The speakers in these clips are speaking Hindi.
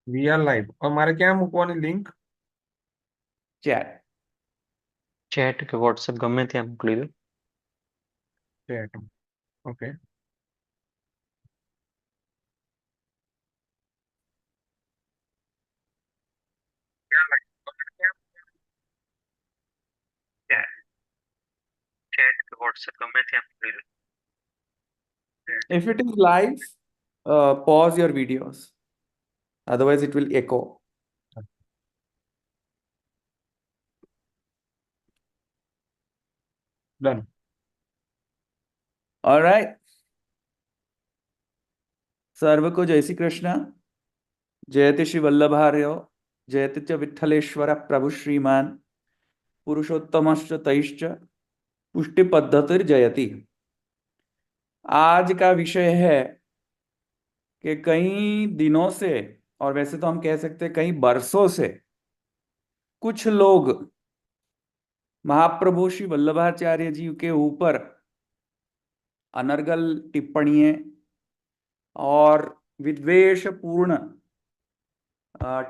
वी आर लाइव और મારે ક્યાં મૂકવાની લિંક? ચેટ. ચેટ કે વોટ્સએપ ગમે ત્યાં મોકલી દો. ચેટ. ઓકે. ચેટ કે વોટ્સએપ ગમે ત્યાં મોકલી દો. If it is live, pause your videos. Otherwise, it will echo. Done. All right. सर्व को जय श्री कृष्ण. जयति श्री वल्लभार्यो. जयति च विठ्ठलेश्वर प्रभु श्रीमान. पुरुषोत्तमश्च तैश्च. पुष्टि पद्धतिर जयति. आज का विषय है कि कई दिनों से, और वैसे तो हम कह सकते हैं कई बरसों से, कुछ लोग महाप्रभु श्री वल्लभाचार्य जी के ऊपर अनर्गल टिप्पणियां और विद्वेषपूर्ण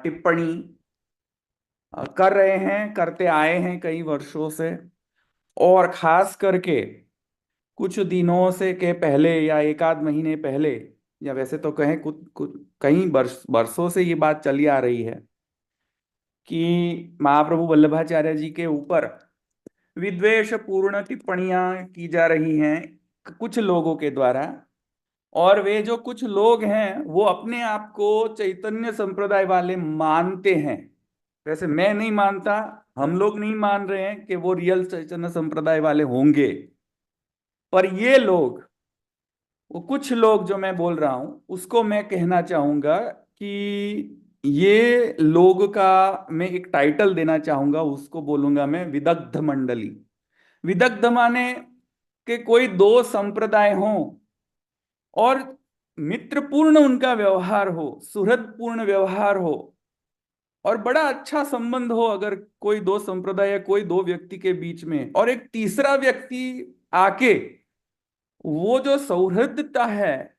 टिप्पणी कर रहे हैं, करते आए हैं कई वर्षों से। और खास करके कुछ दिनों से के पहले या एक आध महीने पहले, या वैसे तो कहें कुछ कुछ कई वर्षों से ये बात चली आ रही है कि महाप्रभु वल्लभाचार्य जी के ऊपर विद्वेषपूर्ण टिप्पणियां की जा रही हैं कुछ लोगों के द्वारा। और वे जो कुछ लोग हैं वो अपने आप को चैतन्य संप्रदाय वाले मानते हैं। वैसे मैं नहीं मानता, हम लोग नहीं मान रहे हैं कि वो रियल चैतन्य संप्रदाय वाले होंगे, पर ये लोग, वो कुछ लोग जो मैं बोल रहा हूं उसको मैं कहना चाहूंगा कि ये लोग का मैं एक टाइटल देना चाहूंगा, उसको बोलूंगा मैं विदग्ध मंडली। विदग्ध माने कि कोई दो संप्रदाय हों और मित्रपूर्ण उनका व्यवहार हो, सुहृदपूर्ण व्यवहार हो और बड़ा अच्छा संबंध हो अगर कोई दो संप्रदाय या कोई दो व्यक्ति के बीच में, और एक तीसरा व्यक्ति आके वो जो सौहृदता है,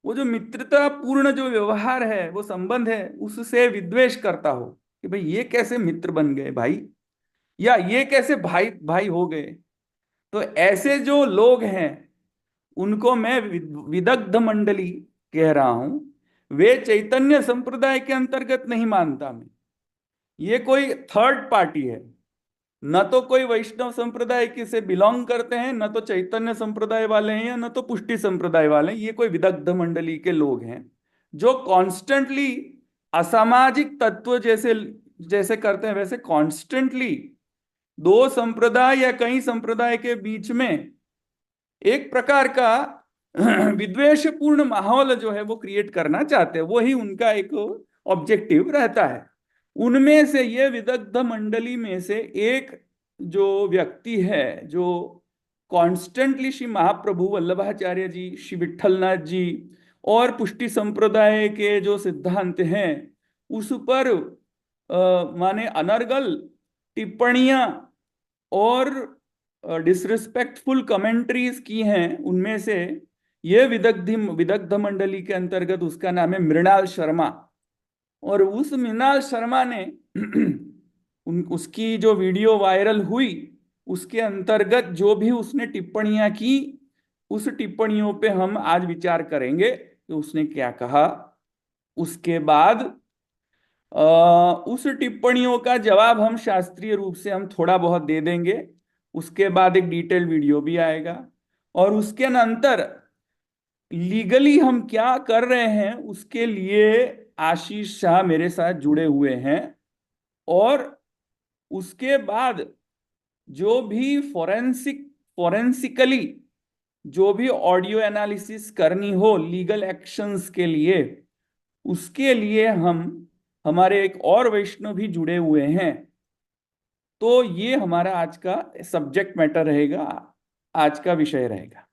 वो जो मित्रता पूर्ण जो व्यवहार है, वो संबंध है, उससे विद्वेष करता हो कि भाई ये कैसे मित्र बन गए भाई, या ये कैसे भाई भाई हो गए। तो ऐसे जो लोग हैं उनको मैं विदग्ध मंडली कह रहा हूं। वे चैतन्य संप्रदाय के अंतर्गत नहीं मानता मैं। ये कोई थर्ड पार्टी है, न तो कोई वैष्णव संप्रदाय के से बिलोंग करते हैं, न तो चैतन्य संप्रदाय वाले हैं, या न तो पुष्टि संप्रदाय वाले हैं। ये कोई विदग्ध मंडली के लोग हैं जो कॉन्स्टेंटली असामाजिक तत्व जैसे जैसे करते हैं, वैसे कॉन्स्टेंटली दो संप्रदाय या कई संप्रदाय के बीच में एक प्रकार का विद्वेषपूर्ण माहौल जो है वो क्रिएट करना चाहते हैं। वही उनका एक ऑब्जेक्टिव रहता है। उनमें से ये विदग्ध मंडली में से एक जो व्यक्ति है जो कॉन्स्टेंटली श्री महाप्रभु वल्लभाचार्य जी, श्री विठलनाथ जी और पुष्टि संप्रदाय के जो सिद्धांत हैं उस पर माने अनर्गल टिप्पणियां और डिसरिस्पेक्टफुल कमेंट्रीज की हैं, उनमें से ये विदग्ध मंडली के अंतर्गत उसका नाम है मृणाल शर्मा। और उस मृणाल शर्मा ने उसकी जो वीडियो वायरल हुई उसके अंतर्गत जो भी उसने टिप्पणियां की, उस टिप्पणियों पे हम आज विचार करेंगे कि उसने क्या कहा। उसके बाद उस टिप्पणियों का जवाब हम शास्त्रीय रूप से हम थोड़ा बहुत दे देंगे। उसके बाद एक डिटेल वीडियो भी आएगा और उसके अंतर लीगली हम क्या कर रहे हैं उसके लिए आशीष शाह मेरे साथ जुड़े हुए हैं। और उसके बाद जो भी फॉरेंसिकली जो भी ऑडियो एनालिसिस करनी हो लीगल एक्शंस के लिए, उसके लिए हम हमारे एक और वैष्णव भी जुड़े हुए हैं। तो ये हमारा आज का सब्जेक्ट मैटर रहेगा, आज का विषय रहेगा।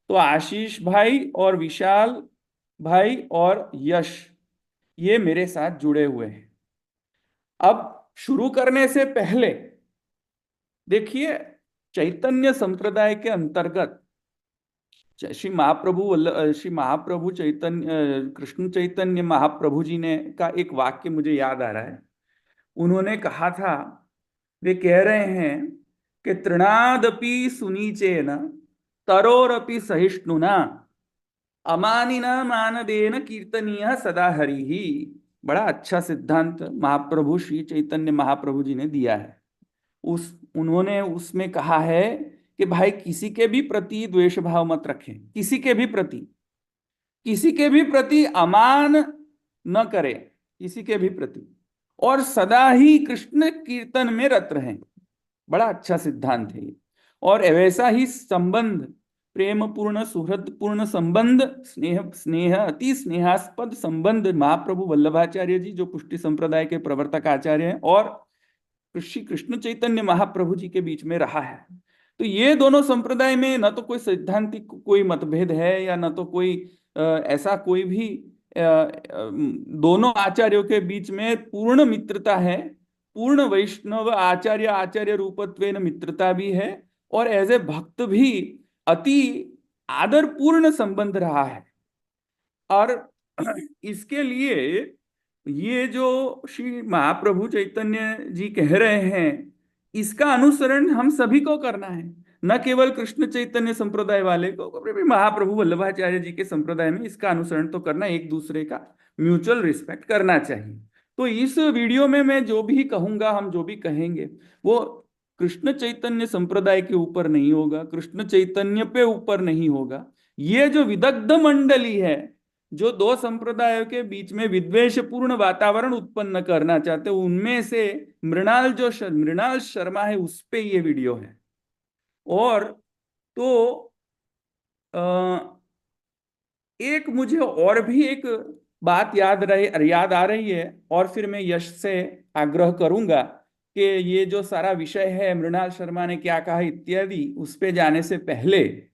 तो आशीष भाई और विशाल भाई और यश ये मेरे साथ जुड़े हुए हैं। अब शुरू करने से पहले देखिए, चैतन्य संप्रदाय के अंतर्गत श्री महाप्रभु चैतन्य कृष्ण चैतन्य महाप्रभु जी ने का एक वाक्य मुझे याद आ रहा है। उन्होंने कहा था, वे कह रहे हैं कि तृणादपि सुनीचेन तरोरपि सहिष्णुना अमानिना मानदेन कीर्तनीय सदा हरि ही। बड़ा अच्छा सिद्धांत महाप्रभु श्री चैतन्य महाप्रभु जी ने दिया है। उन्होंने उसमें कहा है कि भाई किसी के भी प्रति द्वेष भाव मत रखें, किसी के भी प्रति अमान न करें, किसी के भी प्रति, और सदा ही कृष्ण कीर्तन में रत रहें। बड़ा अच्छा सिद्धांत है ये। और वैसा ही संबंध, प्रेम पूर्ण सुहृद पूर्ण संबंध, स्नेह अति स्नेहास्पद संबंध महाप्रभु वल्लभाचार्य जी जो पुष्टि संप्रदाय के प्रवर्तक आचार्य हैं और श्री कृष्ण चैतन्य महाप्रभु जी के बीच में रहा है। तो ये दोनों संप्रदाय में न तो कोई सैद्धांतिक कोई मतभेद है या न तो कोई ऐसा कोई भी दोनों आचार्यों के बीच में पूर्ण मित्रता है, पूर्ण वैष्णव आचार्य आचार्य रूपत्वेन मित्रता भी है, और एज ए भक्त भी अति आदरपूर्ण संबंध रहा है। और इसके लिए ये जो श्री महाप्रभु चैतन्य जी कह रहे हैं, इसका अनुसरण हम सभी को करना है, न केवल कृष्ण चैतन्य संप्रदाय वाले को, महाप्रभु वल्लभाचार्य जी के संप्रदाय में इसका अनुसरण तो करना, एक दूसरे का म्यूचुअल रिस्पेक्ट करना चाहिए। तो इस वीडियो में मैं जो भी कहूंगा, हम जो भी कहेंगे, वो कृष्ण चैतन्य संप्रदाय के ऊपर नहीं होगा, कृष्ण चैतन्य पे ऊपर नहीं होगा। ये जो विदग्ध मंडली है, जो दो संप्रदायों के बीच में विद्वेषपूर्ण वातावरण उत्पन्न करना चाहते, उनमें से मृणाल शर्मा है, उस पे ये वीडियो है। और तो एक मुझे और भी एक बात याद आ रही है, और फिर मैं यश से आग्रह करूंगा कि ये जो सारा विषय है, मृणाल शर्मा ने क्या कहा इत्यादि, उस पे जाने से पहले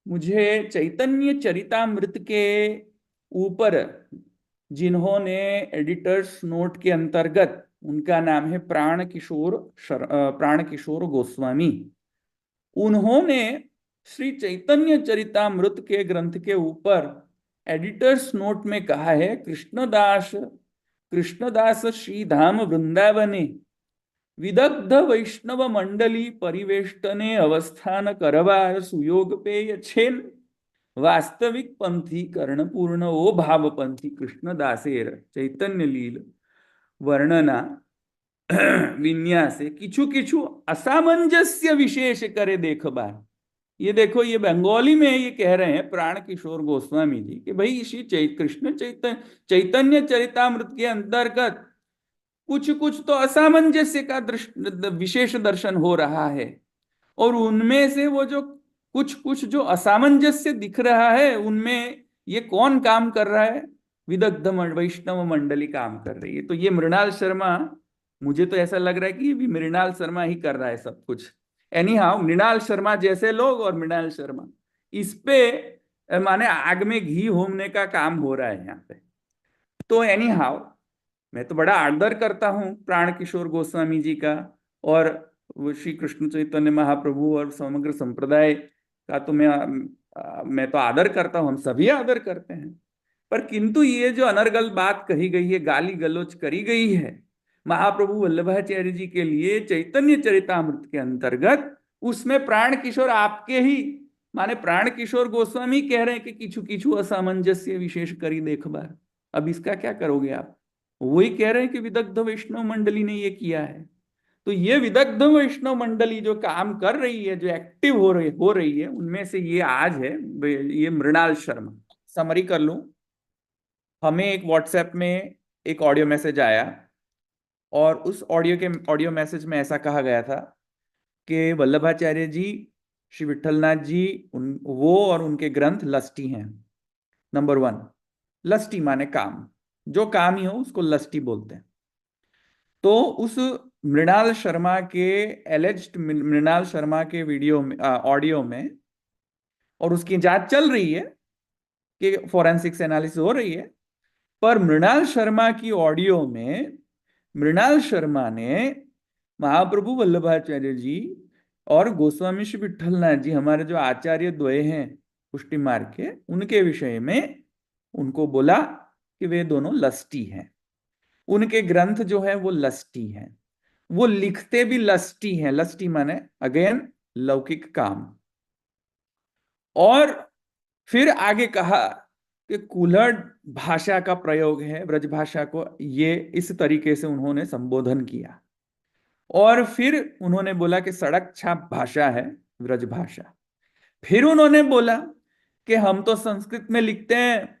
मुझे चैतन्य चरितामृत के ऊपर जिन्होंने एडिटर्स नोट के अंतर्गत, उनका नाम है प्राण किशोर गोस्वामी, उन्होंने श्री चैतन्य चरितामृत के ग्रंथ के ऊपर एडिटर्स नोट में कहा है, कृष्णदास श्री धाम वृंदावने विदग्ध वैष्णव मंडली परिवेष्टने अवस्थान करवार सुयोग पेय छेन वास्तविक पंथी कर्णपूर्ण ओ भावपंथी कृष्णदासेर चैतन्य लील वर्णना विन्यासे किछु किछु असामंजस्य विशेष करे देख बार। ये देखो, ये बंगाली में ये कह रहे हैं प्राण किशोर गोस्वामी जी कि भाई श्री कृष्ण चैतन्य चरितामृत के अंतर्गत कुछ कुछ तो असामंजस्य का विशेष दर्शन हो रहा है, और उनमें से वो जो कुछ जो असामंजस्य दिख रहा है, उनमें ये कौन काम कर रहा है? विदग्ध वैष्णव मंडली काम कर रही है। तो ये मृणाल शर्मा, मुझे तो ऐसा लग रहा है कि ये भी मृणाल शर्मा ही कर रहा है सब कुछ। एनी हाउ, मृणाल शर्मा जैसे लोग और मृणाल शर्मा, इस पे माने आग में घी होने का काम हो रहा है यहाँ पे। तो एनी हाउ, मैं तो बड़ा आदर करता हूँ प्राण किशोर गोस्वामी जी का, और श्री कृष्ण चैतन्य महाप्रभु और समग्र संप्रदाय का तो मैं तो आदर करता हूँ, हम सभी आदर करते हैं। पर किंतु ये जो अनर्गल बात कही गई है, गाली गलौज करी गई है महाप्रभु वल्लभाचार्य जी के लिए चैतन्य चरितामृत के अंतर्गत, उसमें प्राण किशोर आपके ही माने प्राण किशोर गोस्वामी कह रहे हैं कि किछु किछु असामंजस्य विशेष करी देख बार। अब इसका क्या करोगे आप? वही कह रहे हैं कि विदग्ध वैष्णव मंडली ने ये किया है। तो ये विदग्ध वैष्णव मंडली जो काम कर रही है, जो एक्टिव हो रही है, उनमें से ये आज है ये मृणाल शर्मा। समरी कर लूं, हमें एक व्हाट्सएप में एक ऑडियो मैसेज आया, और उस ऑडियो मैसेज में ऐसा कहा गया था कि वल्लभाचार्य जी, श्री विठलनाथ जी, वो और उनके ग्रंथ लस्टी हैं। नंबर 1, लस्टी माने काम, जो काम ही हो उसको लस्टी बोलते हैं। तो उस मृणाल शर्मा के एलिज्ड मृणाल शर्मा के वीडियो में, ऑडियो में, और उसकी जांच चल रही है कि फोरेंसिक्स एनालिसिस हो रही है, पर मृणाल शर्मा की ऑडियो में मृणाल शर्मा ने महाप्रभु वल्लभाचार्य जी और गोस्वामी श्री विठलनाथ जी, हमारे जो आचार्य द्वय हैं, पुष्टि मार्ग के, उनके विषय में उनको बोला कि वे दोनों लस्टी हैं। उनके ग्रंथ जो है वो लस्टी हैं, वो लिखते भी लस्टी हैं। लस्टी माने अगेन लौकिक काम। और फिर आगे कहा कि कुल्हड़ भाषा का प्रयोग है, ब्रज भाषा को ये इस तरीके से उन्होंने संबोधन किया। और फिर उन्होंने बोला कि सड़क छाप भाषा है ब्रज भाषा। फिर उन्होंने बोला कि हम तो संस्कृत में लिखते हैं,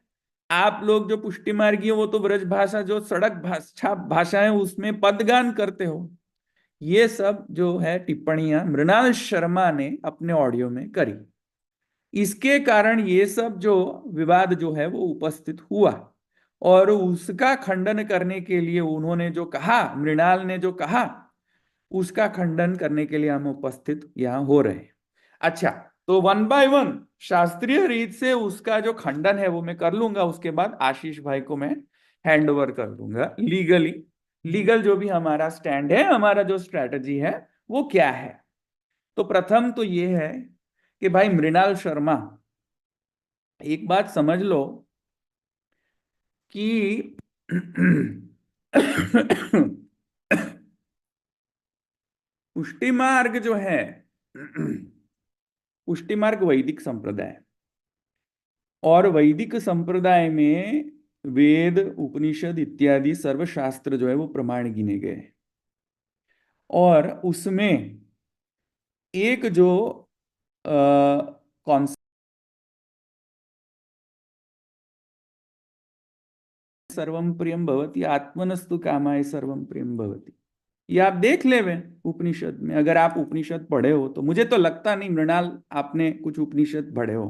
आप लोग जो पुष्टि मार्गी हो वो तो ब्रज भाषा जो सड़क छाप भाषा है उसमें पदगान करते हो। ये सब जो है टिप्पणियां मृणाल शर्मा ने अपने ऑडियो में करी। इसके कारण ये सब जो विवाद जो है वो उपस्थित हुआ, और उसका खंडन करने के लिए उन्होंने जो कहा, मृणाल ने जो कहा, उसका खंडन करने के लिए हम उपस्थित यहां हो रहे हैं। अच्छा, तो वन बाय वन शास्त्रीय रीत से उसका जो खंडन है वो मैं कर लूंगा, उसके बाद आशीष भाई को मैं हैंड ओवर कर दूंगा लीगली। लीगल जो भी हमारा स्टैंड है, हमारा जो स्ट्रैटेजी है वो क्या है। तो प्रथम तो ये है कि भाई मृणाल शर्मा, एक बात समझ लो कि पुष्टि मार्ग जो है, पुष्टि मार्ग वैदिक संप्रदाय, और वैदिक संप्रदाय में वेद उपनिषद इत्यादि सर्वशास्त्र जो है वो प्रमाण गिने गए। और उसमें एक जो कॉन्सेप्ट सर्वम प्रियम भवति आत्मनस्तु कामाय सर्वम प्रियम भवति, ये आप देख लेवे उपनिषद में। अगर आप उपनिषद पढ़े हो तो, मुझे तो लगता नहीं मृणाल आपने कुछ उपनिषद पढ़े हो,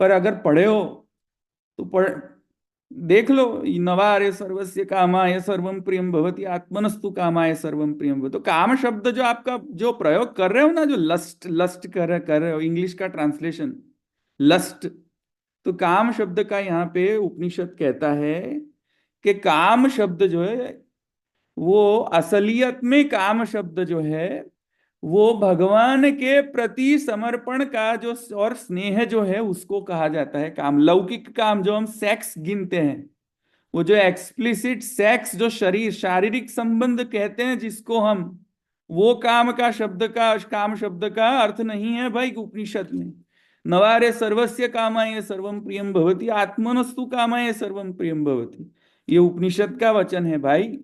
पर अगर पढ़े हो तो देख लो, नवारे सर्वस्य कामाय सर्वम प्रियम भवति आत्मनस्तु कामाय सर्वम प्रियम भवति। तो काम शब्द जो आपका जो प्रयोग कर रहे हो ना, जो लस्ट लस्ट कर रहे हो, इंग्लिश का ट्रांसलेशन लस्ट, तो काम शब्द का यहाँ पे उपनिषद कहता है कि काम शब्द जो है वो असलियत में काम शब्द जो है वो भगवान के प्रति समर्पण का जो और स्नेह जो है उसको कहा जाता है काम। लौकिक काम जो हम सेक्स गिनते हैं, वो जो एक्सप्लिसिट सेक्स जो शरीर शारीरिक संबंध कहते हैं जिसको हम, वो काम का शब्द का काम शब्द का अर्थ नहीं है भाई उपनिषद में। नवारे सर्वस्य कामाय सर्वम प्रियम भवति आत्मनस्तु कामाय सर्वम प्रियम भवति, ये उपनिषद का वचन है भाई।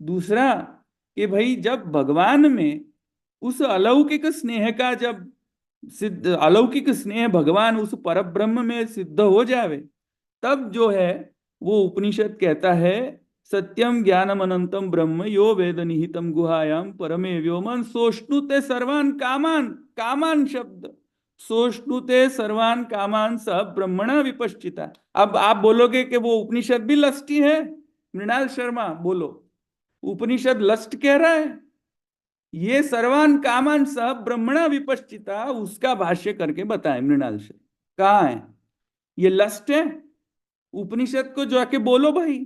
दूसरा कि भाई जब भगवान में उस अलौकिक स्नेह का जब सिद्ध, अलौकिक स्नेह भगवान उस परब्रह्म में सिद्ध हो जावे, तब जो है वो उपनिषद कहता है सत्यम ज्ञानम अनंतम ब्रह्म यो वेद निहितम गुहायाम परमे व्योमन सोष्णुते सर्वान कामान, कामान शब्द सोष्णुते सर्वान कामान स ब्रह्मणा विपश्चिता। अब आप बोलोगे कि वो उपनिषद भी लस्टी है, मृणाल शर्मा बोलो उपनिषद लस्ट कह रहा है? ये सर्वान कामान सह ब्रह्मणा विपश्चिता उसका भाष्य करके बताए मृणाल शर्मा, कहाँ है ये लस्ट है? उपनिषद को जाके बोलो भाई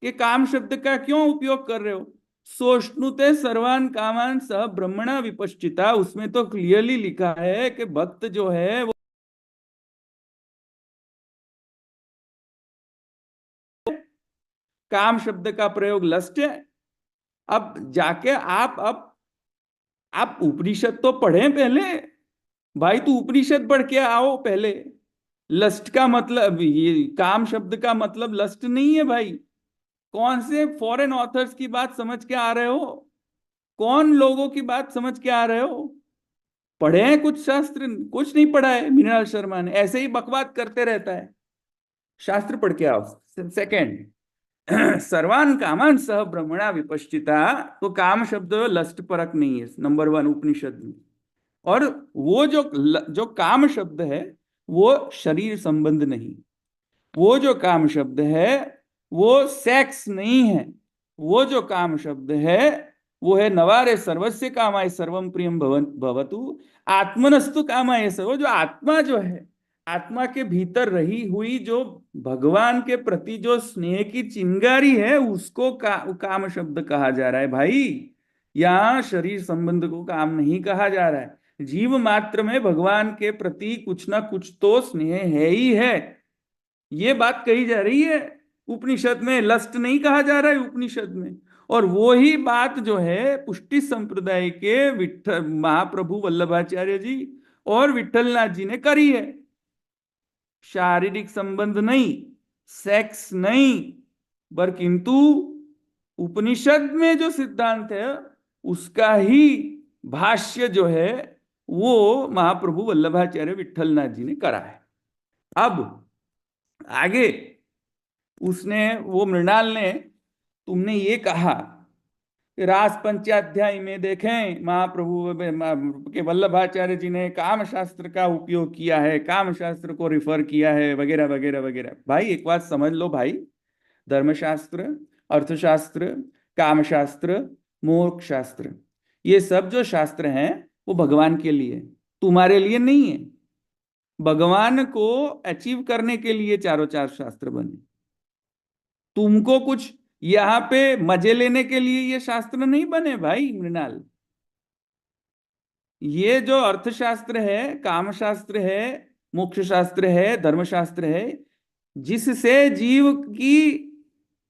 कि काम शब्द का क्यों उपयोग कर रहे हो। सोष्णुते सर्वान कामान सह ब्रह्मणा विपश्चिता, उसमें तो क्लियरली लिखा है कि भक्त जो है वो काम शब्द का प्रयोग लस्ट है। अब जाके आप उपनिषद तो पढ़े पहले भाई, तू उपनिषद पढ़ के आओ पहले। लस्ट का मतलब, ये काम शब्द का मतलब लस्ट नहीं है भाई। कौन से फॉरेन ऑथर्स की बात समझ के आ रहे हो? कौन लोगों की बात समझ के आ रहे हो? पढ़े हैं कुछ शास्त्र? कुछ नहीं पढ़ा है मृणाल शर्मा ने, ऐसे ही बकवाद करते रहता है। शास्त्र पढ़ के आओ। सेकंड, सर्वान कामान सह ब्रह्मणा विपश्चिता, तो काम शब्द लस्ट परक नहीं है नंबर वन उपनिषद में। और वो जो काम शब्द है वो शरीर संबंध नहीं, वो जो काम शब्द है वो सेक्स नहीं है, वो जो काम शब्द है वो है नवारे सर्वस्य कामाय सर्वम प्रियम भवतु आत्मनस्तु कामाय सर्व। जो आत्मा जो है, आत्मा के भीतर रही हुई जो भगवान के प्रति जो स्नेह की चिंगारी है उसको काम शब्द कहा जा रहा है भाई। यहाँ शरीर संबंध को काम नहीं कहा जा रहा है। जीव मात्र में भगवान के प्रति कुछ ना कुछ तो स्नेह है ही है, ये बात कही जा रही है उपनिषद में। लस्ट नहीं कहा जा रहा है उपनिषद में। और वो ही बात जो है पुष्टि संप्रदाय के विठल महाप्रभु वल्लभाचार्य जी और विठलनाथ जी ने करी है। शारीरिक संबंध नहीं, सेक्स नहीं, पर किंतु उपनिषद में जो सिद्धांत है उसका ही भाष्य जो है वो महाप्रभु वल्लभाचार्य विठलनाथ जी ने करा है। अब आगे उसने, वो मृणाल ने, तुमने ये कहा कि रास पंचाध्याय में देखें महाप्रभु के वल्लभाचार्य जी ने काम शास्त्र का उपयोग किया है, काम शास्त्र को रिफर किया है, वगैरह वगैरह वगैरह। भाई एक बात समझ लो भाई, धर्मशास्त्र, अर्थशास्त्र, कामशास्त्र, मोक्ष शास्त्र, ये सब जो शास्त्र हैं वो भगवान के लिए, तुम्हारे लिए नहीं है। भगवान को अचीव करने के लिए चारों चार शास्त्र बने। तुमको कुछ यहां पे मजे लेने के लिए ये शास्त्र नहीं बने भाई मृणाल। ये जो अर्थशास्त्र है, कामशास्त्र है, मोक्ष शास्त्र है, धर्मशास्त्र है, जिससे जीव की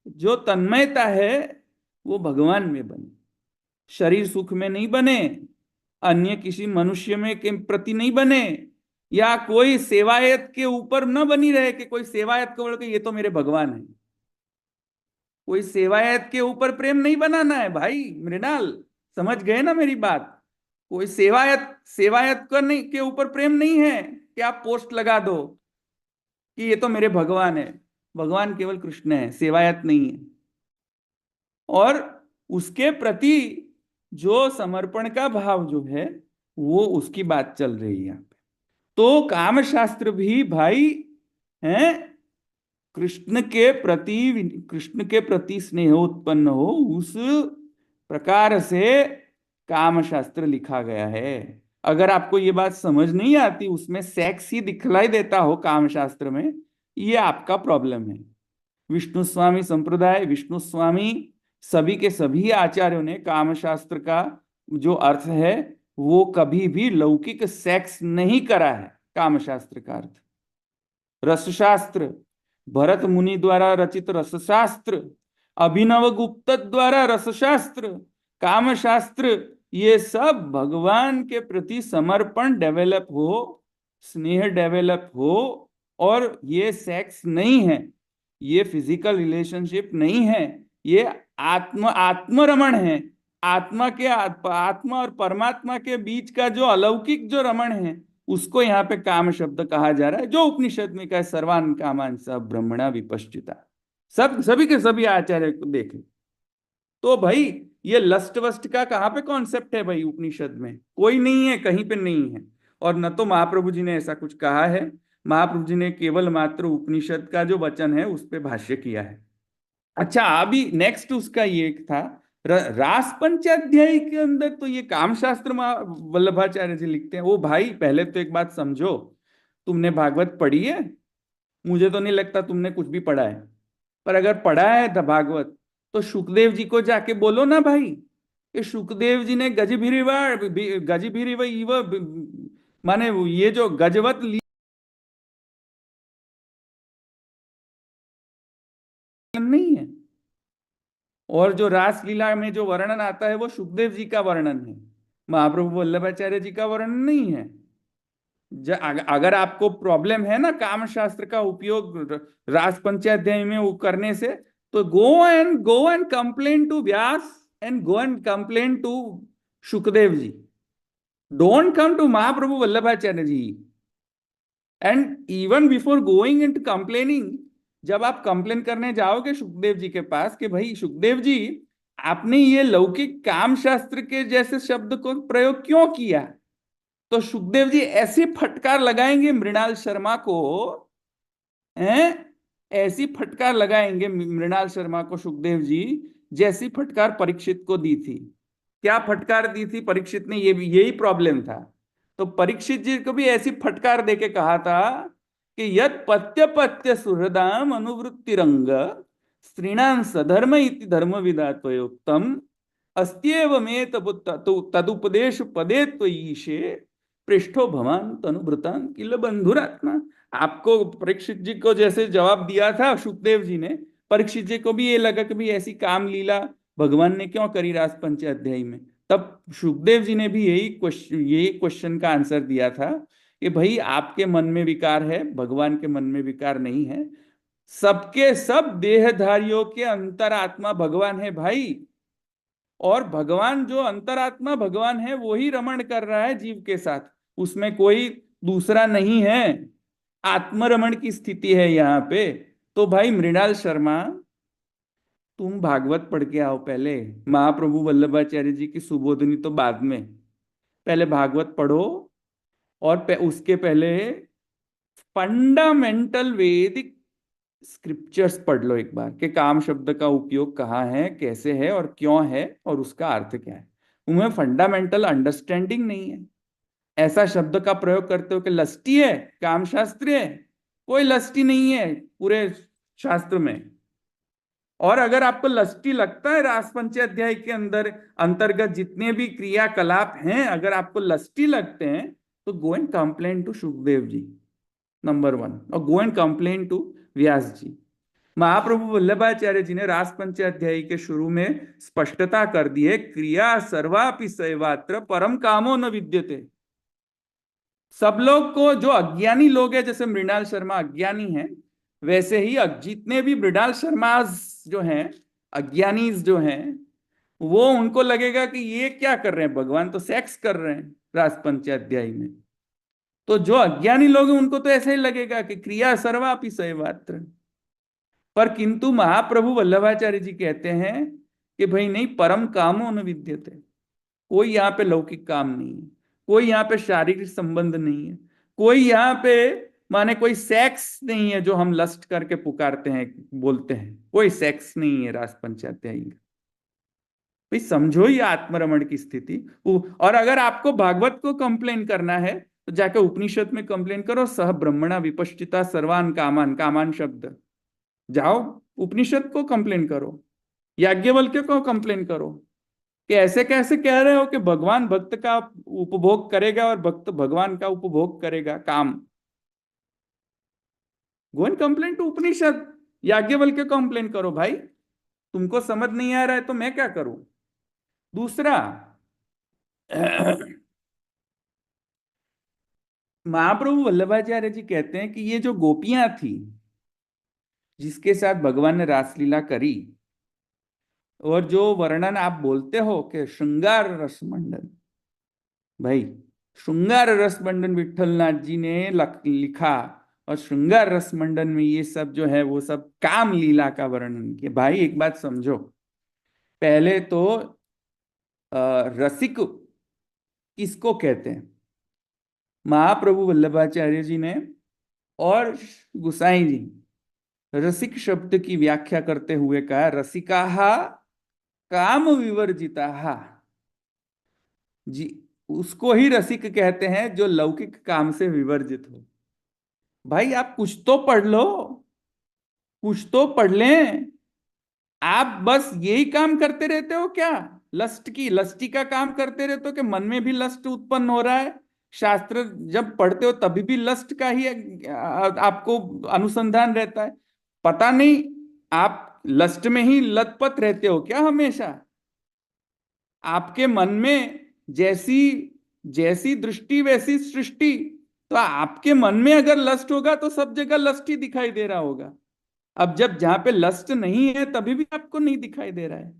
जो तन्मयता है वो भगवान में बने, शरीर सुख में नहीं बने, अन्य किसी मनुष्य में के प्रति नहीं बने, या कोई सेवायत के ऊपर न बनी रहे कि कोई सेवायत को बोल के ये तो मेरे भगवान है। कोई सेवायत के ऊपर प्रेम नहीं बनाना है भाई मृणाल, समझ गए ना मेरी बात। कोई सेवायत सेवायत करने के ऊपर प्रेम नहीं है कि आप पोस्ट लगा दो कि ये तो मेरे भगवान है। भगवान केवल कृष्ण है, सेवायत नहीं है। और उसके प्रति जो समर्पण का भाव जो है वो उसकी बात चल रही है यहाँ पे। तो काम शास्त्र भी भाई हैं, कृष्ण के प्रति स्नेह उत्पन्न हो उस प्रकार से काम शास्त्र लिखा गया है। अगर आपको ये बात समझ नहीं आती, उसमें सेक्स ही दिखलाई देता हो काम शास्त्र में, ये आपका प्रॉब्लम है। विष्णु स्वामी संप्रदाय, विष्णु स्वामी, सभी के सभी आचार्यों ने काम शास्त्र का जो अर्थ है वो कभी भी लौकिक सेक्स नहीं करा है। काम शास्त्र का अर्थ रसशास्त्र, भरत मुनि द्वारा रचित रसशास्त्र, अभिनव गुप्त द्वारा रसशास्त्र, काम शास्त्र, ये सब भगवान के प्रति समर्पण डेवलप हो, स्नेह डेवलप हो। और ये सेक्स नहीं है, ये फिजिकल रिलेशनशिप नहीं है, ये आत्मरमण है। आत्मा और परमात्मा के बीच का जो अलौकिक जो रमण है उसको यहाँ पे काम शब्द कहा जा रहा है, जो उपनिषद में कहा सर्वान कामान स ब्रह्मणा विपश्चिता। सभी के सभी आचार्य को देखे तो भाई ये लस्ट वस्ट का कहाँ पे कॉन्सेप्ट है भाई उपनिषद में? कोई नहीं है, कहीं पे नहीं है। और न तो महाप्रभु जी ने ऐसा कुछ कहा है, महाप्रभु जी ने केवल मात्र उपनिषद का जो वचन है उस पर भाष्य किया है। अच्छा, अभी नेक्स्ट उसका ये था रास पंचाध्याय के अंदर तो ये काम शास्त्र वल्लभाचार्य जी लिखते हैं। वो भाई पहले तो एक बात समझो, तुमने भागवत पढ़ी है? मुझे तो नहीं लगता तुमने कुछ भी पढ़ा है, पर अगर पढ़ा है तो भागवत तो सुखदेव जी को जाके बोलो ना भाई कि सुखदेव जी ने गजभिरीव माने ये जो गजवत नहीं है, और जो रासलीला में जो वर्णन आता है वो सुखदेव जी का वर्णन है, महाप्रभु वल्लभाचार्य जी का वर्णन नहीं है। अगर आपको प्रॉब्लम है ना काम शास्त्र का उपयोग रास पंचाध्याय में वो करने से, तो go and complain to Vyas and go and complain to Sukhdev ji. Don't come to Mahaprabhu Vallabhacharya ji. And even before going and complaining, जब आप कंप्लेन करने जाओगे सुखदेव जी के पास कि भाई सुखदेव जी आपने ये लौकिक काम शास्त्र के जैसे शब्द को प्रयोग क्यों किया, तो सुखदेव जी ऐसी फटकार लगाएंगे मृणाल शर्मा को, ऐसी फटकार लगाएंगे मृणाल शर्मा को सुखदेव जी, जैसी फटकार परीक्षित को दी थी। क्या फटकार दी थी परीक्षित ने? ये भी यही प्रॉब्लम था। तो परीक्षित जी को भी ऐसी फटकार देके कहा था कि यद पत्य पत्य सुहृदाम अनुवृत्तिरंग स्त्रीणां सधर्म इति धर्मविदा त्वयोक्तम अस्त्येव मे तदुपदेश पदे त्वयीशे पृष्ठो भवान तनुभृतान किल बंधुरात्मा। आपको परीक्षित जी को जैसे जवाब दिया था सुखदेव जी ने, परीक्षित जी को भी ये लगा कि भाई ऐसी काम लीला भगवान ने क्यों करी रास पंचाध्यायी में। तब सुखदेव जी ने भी यही क्वेश्चन का आंसर दिया था कि भाई आपके मन में विकार है, भगवान के मन में विकार नहीं है। सबके सब देहधारियों के अंतरात्मा भगवान है भाई, और भगवान जो अंतरात्मा भगवान है वो ही रमण कर रहा है जीव के साथ, उसमें कोई दूसरा नहीं है। आत्मरमण की स्थिति है यहाँ पे। तो भाई मृणाल शर्मा, तुम भागवत पढ़ के आओ पहले, महाप्रभु वल्लभाचार्य जी की सुबोधनी तो बाद में, पहले भागवत पढ़ो। और उसके पहले फंडामेंटल वैदिक स्क्रिप्चर्स पढ़ लो एक बार, कि काम शब्द का उपयोग कहाँ है, कैसे है और क्यों है और उसका अर्थ क्या है। उनमें फंडामेंटल अंडरस्टैंडिंग नहीं है। ऐसा शब्द का प्रयोग करते हो कि लस्टी है, काम शास्त्र है, कोई लस्टी नहीं है पूरे शास्त्र में। और अगर आपको लस्टी लगता है रास पंचाध्याय के अंदर अंतर्गत जितने भी क्रियाकलाप हैं, अगर आपको लस्टी लगते हैं तो go and complain to Sukhdev ji, number 1, और go and complain to Vyas ji. Mahaprabhu Vallabhacharya ji ने रास पंचाध्यायी के शुरू में स्पष्टता कर दी है, क्रिया सर्वापि सैवात्र परम कामो न विद्यते। सब लोग को, जो अज्ञानी लोग हैं, जैसे मृणाल शर्मा अज्ञानी है, वैसे ही जितने भी मृणाल शर्मा जो हैं, अज्ञानी जो हैं, वो उनको लगेगा कि ये क्या कर रहे हैं, भगवान तो सेक्स कर रहे हैं रास पंचाध्यायी में। तो जो अज्ञानी लोग हैं उनको तो ऐसे ही लगेगा कि क्रिया सर्वापि सैवात्र। पर किंतु महाप्रभु वल्लभाचार्य जी कहते हैं कि भाई नहीं, परम कामो न विद्यते। कोई यहाँ पे लौकिक काम नहीं है, कोई यहाँ पे शारीरिक संबंध नहीं है, कोई यहाँ पे माने कोई सेक्स नहीं है जो हम लस्ट करके पुकारते हैं, बोलते हैं, कोई सेक्स नहीं है रास पंचाध्यायी में। भाई समझो ये आत्मरमण की स्थिति। और अगर आपको भागवत को कंप्लेन करना है तो जाके उपनिषद में कंप्लेन करो, सह ब्रह्मणा विपश्चिता सर्वान कामान, कामान शब्द, जाओ उपनिषद को कंप्लेन करो, याज्ञवल्क्य को कंप्लेन करो कि ऐसे कैसे कह रहे हो कि भगवान भक्त का उपभोग करेगा और भक्त भगवान का उपभोग करेगा काम। गो एंड कंप्लेन टू उपनिषद, याज्ञवल्क्य को कंप्लेन करो। भाई तुमको समझ नहीं आ रहा है तो मैं क्या करूं। दूसरा, महाप्रभु वल्लभाचार्य जी कहते हैं कि ये जो गोपियां थी जिसके साथ भगवान ने रासलीला करी, और जो वर्णन आप बोलते हो कि श्रृंगार रस मंडन, भाई श्रृंगार रस मंडन विठलनाथ जी ने लिखा, और श्रृंगार रस मंडन में ये सब जो है वो सब काम लीला का वर्णन किया। भाई एक बात समझो, पहले तो रसिक किसको कहते हैं। महाप्रभु वल्लभाचार्य जी ने और गुसाई जी रसिक शब्द की व्याख्या करते हुए कहा, रसिकाहा काम विवर्जिता जी, उसको ही रसिक कहते हैं जो लौकिक काम से विवर्जित हो। भाई आप कुछ तो पढ़ लो, कुछ तो पढ़ लें। आप बस यही काम करते रहते हो क्या, लस्टी का काम करते रहते हो कि मन में भी लस्ट उत्पन्न हो रहा है। शास्त्र जब पढ़ते हो तभी भी लस्ट का ही आपको अनुसंधान रहता है। पता नहीं आप लस्ट में ही लतपत रहते हो क्या हमेशा। आपके मन में जैसी जैसी दृष्टि वैसी सृष्टि, तो आपके मन में अगर लस्ट होगा तो सब जगह लस्ट ही दिखाई दे रहा होगा। अब जब जहां पे लस्ट नहीं है तभी भी आपको नहीं दिखाई दे रहा है,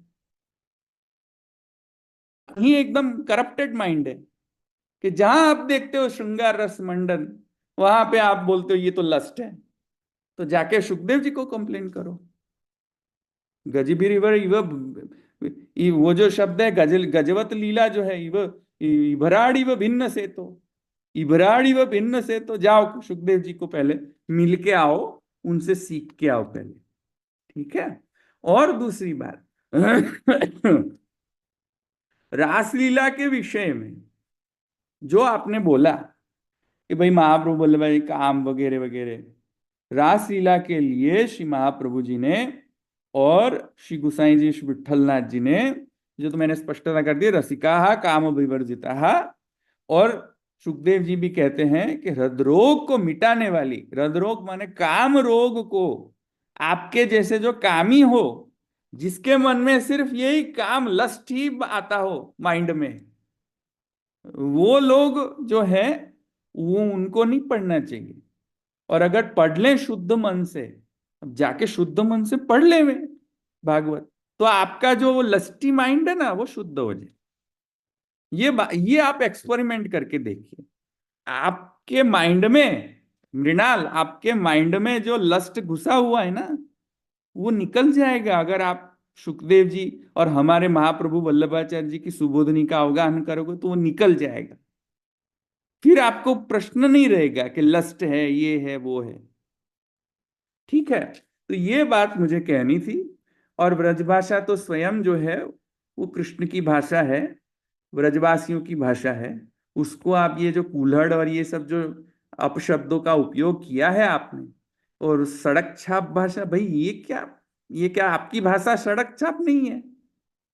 ही एकदम करप्टेड माइंड है कि जहां आप देखते हो श्रृंगार रस मंडन, वहां पे आप बोलते हो ये तो लस्ट है। तो जाके सुखदेव जी को कंप्लेन करो। गजबी रिवर वो जो शब्द है गजवत लीला जो है, इभराड़ी व भिन्न से, तो इभराड़ी व भिन्न से, तो जाओ सुखदेव जी को पहले मिल के आओ, उनसे सीख के आओ पहले, ठीक है। और दूसरी बात, रासलीला के विषय में जो आपने बोला कि भाई महाप्रभु वल्लभ भाई काम वगैरह वगैरह, रासलीला के लिए श्री महाप्रभु जी ने और श्री गुसाई जी, श्री विठलनाथ जी ने, जो तो मैंने स्पष्टता कर दी, रसिका काम विवर्जिता, और सुखदेव जी भी कहते हैं कि हृदरोग को मिटाने वाली, हृदरोग माने काम रोग को, आपके जैसे जो कामी हो, जिसके मन में सिर्फ यही काम लस्ट ही आता हो माइंड में, वो लोग जो है वो उनको नहीं पढ़ना चाहिए। और अगर पढ़ लें शुद्ध मन से, अब जाके शुद्ध मन से पढ़ ले वे भागवत, तो आपका जो वो लस्टी माइंड है ना वो शुद्ध हो जाए। ये आप एक्सपेरिमेंट करके देखिए। आपके माइंड में, मृणाल, आपके माइंड में जो लस्ट घुसा हुआ है ना वो निकल जाएगा अगर आप सुखदेव जी और हमारे महाप्रभु वल्लभाचार्य जी की सुबोधनी का अवगाहन करोगे तो वो निकल जाएगा। फिर आपको प्रश्न नहीं रहेगा कि लस्ट है, ये है, वो है। ठीक है, तो ये बात मुझे कहनी थी। और ब्रजभाषा तो स्वयं जो है वो कृष्ण की भाषा है, ब्रजवासियों की भाषा है। उसको आप ये जो कूल्हड़ और ये सब जो अपशब्दों का उपयोग किया है आपने, और सड़क छाप भाषा, भाई ये क्या आपकी भाषा सड़क छाप नहीं है?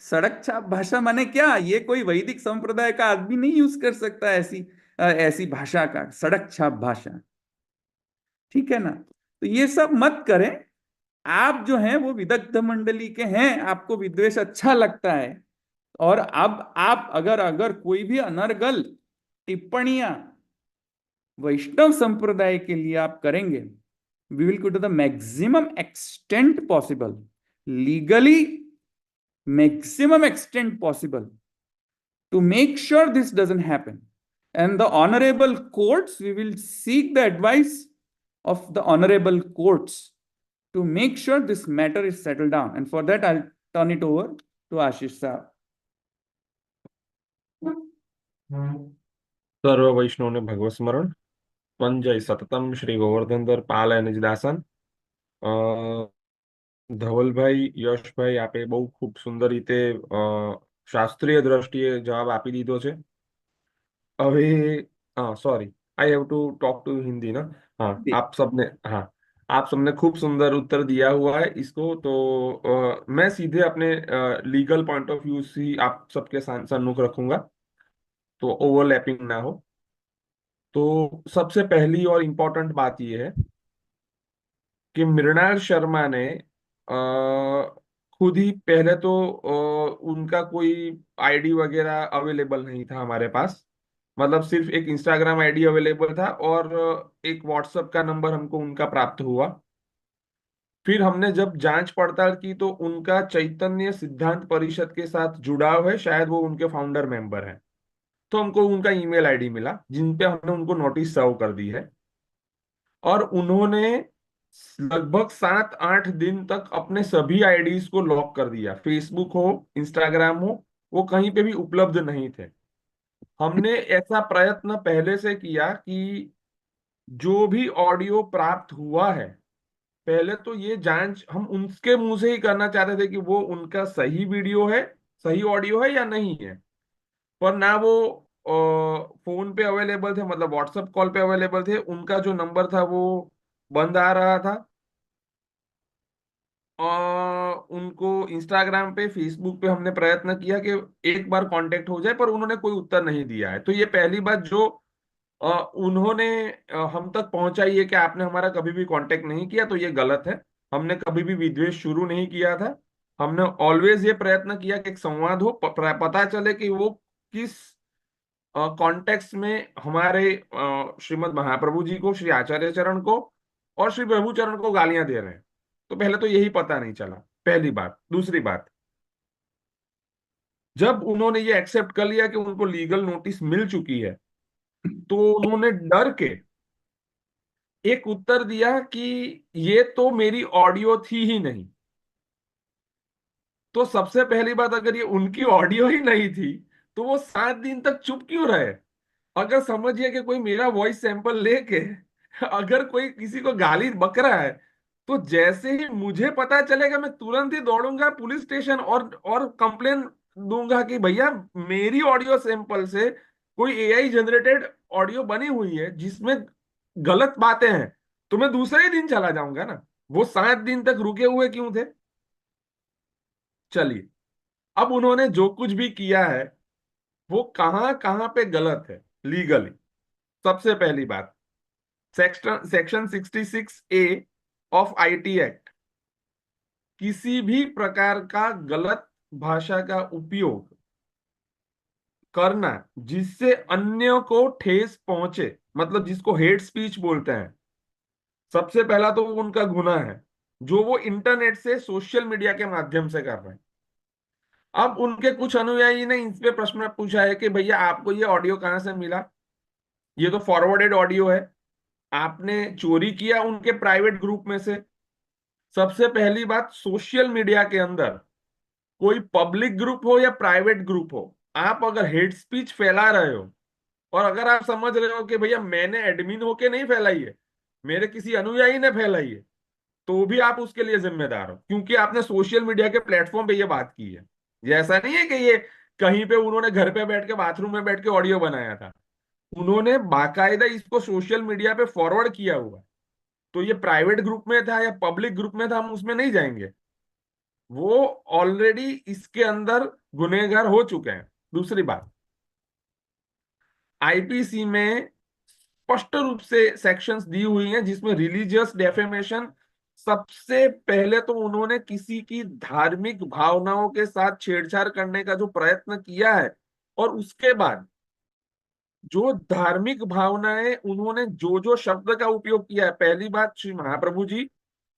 सड़क छाप भाषा माने क्या? ये कोई वैदिक संप्रदाय का आदमी नहीं यूज कर सकता ऐसी ऐसी भाषा का, सड़क छाप भाषा। ठीक है ना? तो ये सब मत करें। आप जो हैं वो विदग्ध मंडली के हैं, आपको विद्वेष अच्छा लगता है। और अब आप अगर अगर कोई भी अनर्गल टिप्पणियां वैष्णव संप्रदाय के लिए आप करेंगे, we will go to the maximum extent possible, legally maximum extent possible, to make sure this doesn't happen. And the honorable courts, we will seek the advice of the honorable courts to make sure this matter is settled down. And for that, I'll turn it over to Ashish sir. सर्व वैष्णव ने भगवत स्मरण, पंजय सततम श्री गोवर्धन दर પાલ નિજદાસન। ધવલભાઈ, યશભાઈ, આપે બહુ ખૂબ સુંદર રીતે શાસ્ત્રીય દ્રષ્ટિએ જવાબ આપી દીધો છે। હવે sorry, I have to talk to Hindi ना। हाँ, आप सबने, हाँ, आप सबने खूब सुंदर उत्तर दिया हुआ है इसको। तो मैं सीधे अपने लीगल पॉइंट ऑफ व्यू से आप सबके सम्मुख रखूंगा, तो ओवरलैपिंग ना हो। तो सबसे पहली और इम्पोर्टेंट बात यह है कि मृणाल शर्मा ने खुद ही पहले तो उनका कोई आईडी वगैरह अवेलेबल नहीं था हमारे पास। मतलब सिर्फ एक इंस्टाग्राम आईडी अवेलेबल था और एक व्हाट्सएप का नंबर हमको उनका प्राप्त हुआ। फिर हमने जब जांच पड़ताल की तो उनका चैतन्य सिद्धांत परिषद के साथ जुड़ाव है, शायद वो उनके फाउंडर मेंबर हैं। तो हमको उनका ईमेल आईडी मिला जिन पे हमने उनको नोटिस सर्व कर दी है। और उन्होंने लगभग 7-8 दिन तक अपने सभी आईडीज को लॉक कर दिया। फेसबुक हो, इंस्टाग्राम हो, वो कहीं पे भी उपलब्ध नहीं थे। हमने ऐसा प्रयत्न पहले से किया कि जो भी ऑडियो प्राप्त हुआ है, पहले तो ये जांच हम उनके मुंह से ही करना चाहते थे कि वो उनका सही वीडियो है, सही ऑडियो है या नहीं है। पर ना वो फोन पे अवेलेबल थे, मतलब व्हाट्सएप कॉल पे अवेलेबल थे, उनका जो नंबर था वो बंद आ रहा था। और उनको इंस्टाग्राम पे, फेसबुक पे हमने प्रयत्न किया कि एक बार कांटेक्ट हो जाए, पर उन्होंने कोई उत्तर नहीं दिया है। तो ये पहली बात जो उन्होंने हम तक पहुंचाई है कि आपने हमारा कभी भी कांटेक्ट नहीं किया, तो ये गलत है। हमने कभी भी विद्वेष शुरू नहीं किया था। हमने ऑलवेज ये प्रयत्न किया कि एक संवाद हो, पता चले कि वो किस कॉन्टेक्स्ट में हमारे श्रीमद महाप्रभु जी को, श्री आचार्य चरण को और श्री प्रभु चरण को गालियां दे रहे हैं। तो पहले तो यही पता नहीं चला, पहली बात। दूसरी बात, जब उन्होंने ये एक्सेप्ट कर लिया कि उनको लीगल नोटिस मिल चुकी है, तो उन्होंने डर के एक उत्तर दिया कि ये तो मेरी ऑडियो थी ही नहीं। तो सबसे पहली बात, अगर ये उनकी ऑडियो ही नहीं थी तो वो 7 दिन तक चुप क्यों रहे? अगर समझिए कि कोई मेरा वॉइस सैंपल लेके अगर कोई किसी को गाली बक रहा है, तो जैसे ही मुझे पता चलेगा मैं तुरंत ही दौड़ूंगा पुलिस स्टेशन और कंप्लेन दूंगा कि भैया मेरी ऑडियो सैंपल से कोई एआई जनरेटेड ऑडियो बनी हुई है जिसमें गलत बातें हैं। तो मैं दूसरे ही दिन चला जाऊंगा ना। वो 7 दिन तक रुके हुए क्यों थे? चलिए, अब उन्होंने जो कुछ भी किया है वो कहां कहां पे गलत है लीगली। सबसे पहली बात, section 66A of IT act, किसी भी प्रकार का गलत भाषा का उपयोग करना जिससे अन्य को ठेस पहुंचे, मतलब जिसको हेट स्पीच बोलते हैं, सबसे पहला तो वो उनका गुनाह है जो वो इंटरनेट से, सोशल मीडिया के माध्यम से कर रहे हैं। अब उनके कुछ अनुयायी ने इस पे प्रश्न पूछा है कि भैया आपको ये ऑडियो कहाँ से मिला, ये तो फॉरवर्डेड ऑडियो है, आपने चोरी किया उनके प्राइवेट ग्रुप में से। सबसे पहली बात, सोशल मीडिया के अंदर कोई पब्लिक ग्रुप हो या प्राइवेट ग्रुप हो, आप अगर हेट स्पीच फैला रहे हो और अगर आप समझ रहे हो कि भैया मैंने एडमिन होके नहीं फैलाई है, मेरे किसी अनुयायी ने फैलाई है, तो भी आप उसके लिए जिम्मेदार हो, क्योंकि आपने सोशल मीडिया के प्लेटफॉर्म पे ये बात की है। ये ऐसा नहीं है कि ये कहीं पे उन्होंने घर पे बैठ के, बाथरूम में बैठ के ऑडियो बनाया था, उन्होंने बाकायदा इसको सोशल मीडिया पे फॉरवर्ड किया हुआ है। तो ये प्राइवेट ग्रुप में था या पब्लिक ग्रुप में था, हम उसमें नहीं जाएंगे, वो ऑलरेडी इसके अंदर गुनहगार हो चुके हैं। दूसरी बात, आईपीसी में स्पष्ट रूप से सेक्शंस दी हुई हैं जिसमें रिलीजियस डेफेमेशन, सबसे पहले तो उन्होंने किसी की धार्मिक भावनाओं के साथ छेड़छाड़ करने का जो प्रयत्न किया है, और उसके बाद जो धार्मिक भावनाएं उन्होंने जो जो शब्द का उपयोग किया है, पहली बात श्री महाप्रभु जी,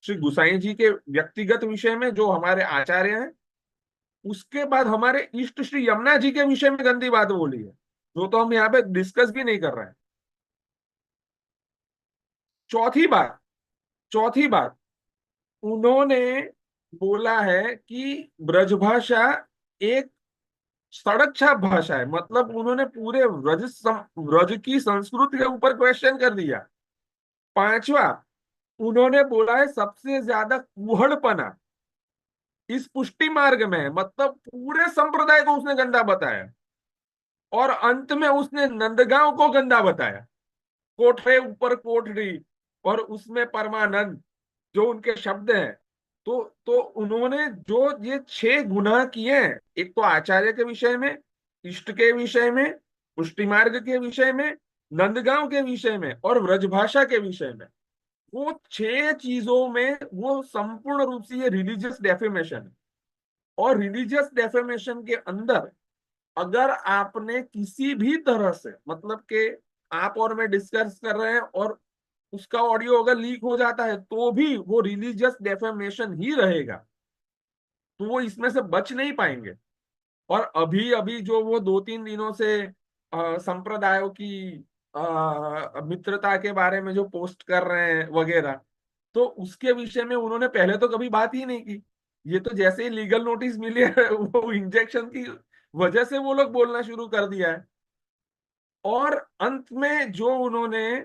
श्री गुसाई जी के व्यक्तिगत विषय में जो हमारे आचार्य हैं, उसके बाद हमारे इष्ट श्री यमुना जी के विषय में गंदी बात बोली है, जो तो हम यहाँ पे डिस्कस भी नहीं कर रहे हैं। चौथी बात, चौथी बात, उन्होंने बोला है कि ब्रजभाषा एक सड़क छाप भाषा है, मतलब उन्होंने पूरे ब्रज की संस्कृति के ऊपर क्वेश्चन कर दिया। पांचवा, उन्होंने बोला है सबसे ज्यादा कूहड़पना इस पुष्टि मार्ग में है, मतलब पूरे संप्रदाय को उसने गंदा बताया। और अंत में उसने नंदगांव को गंदा बताया, कोठरे ऊपर कोठरी, और उसमें परमानंद, जो उनके शब्द हैं। तो उन्होंने जो ये 6 गुनाह किए हैं, एक तो आचार्य के विषय में, इष्ट के विषय में, पुष्टि मार्ग के विषय में, नंदगांव के विषय में और व्रजभाषा के विषय में, वो 6 चीजों में वो संपूर्ण रूप से ये रिलीजियस डेफेमेशन है। और रिलीजियस डेफेमेशन के अंदर अगर आपने किसी भी तरह से, मतलब कि आप और मैं डिस्कस कर रहे हैं और उसका ऑडियो अगर लीक हो जाता है, तो भी वो रिलीजियस डेफेमेशन ही रहेगा, तो वो इसमें से बच नहीं पाएंगे। और अभी अभी जो वो 2-3 दिनों से संप्रदायों की मित्रता के बारे में जो पोस्ट कर रहे हैं वगैरह, तो उसके विषय में उन्होंने पहले तो कभी बात ही नहीं की। ये तो जैसे ही लीगल नोटिस मिली है वो इंजेक्शन की वजह से वो लोग बोलना शुरू कर दिया है। और अंत में जो उन्होंने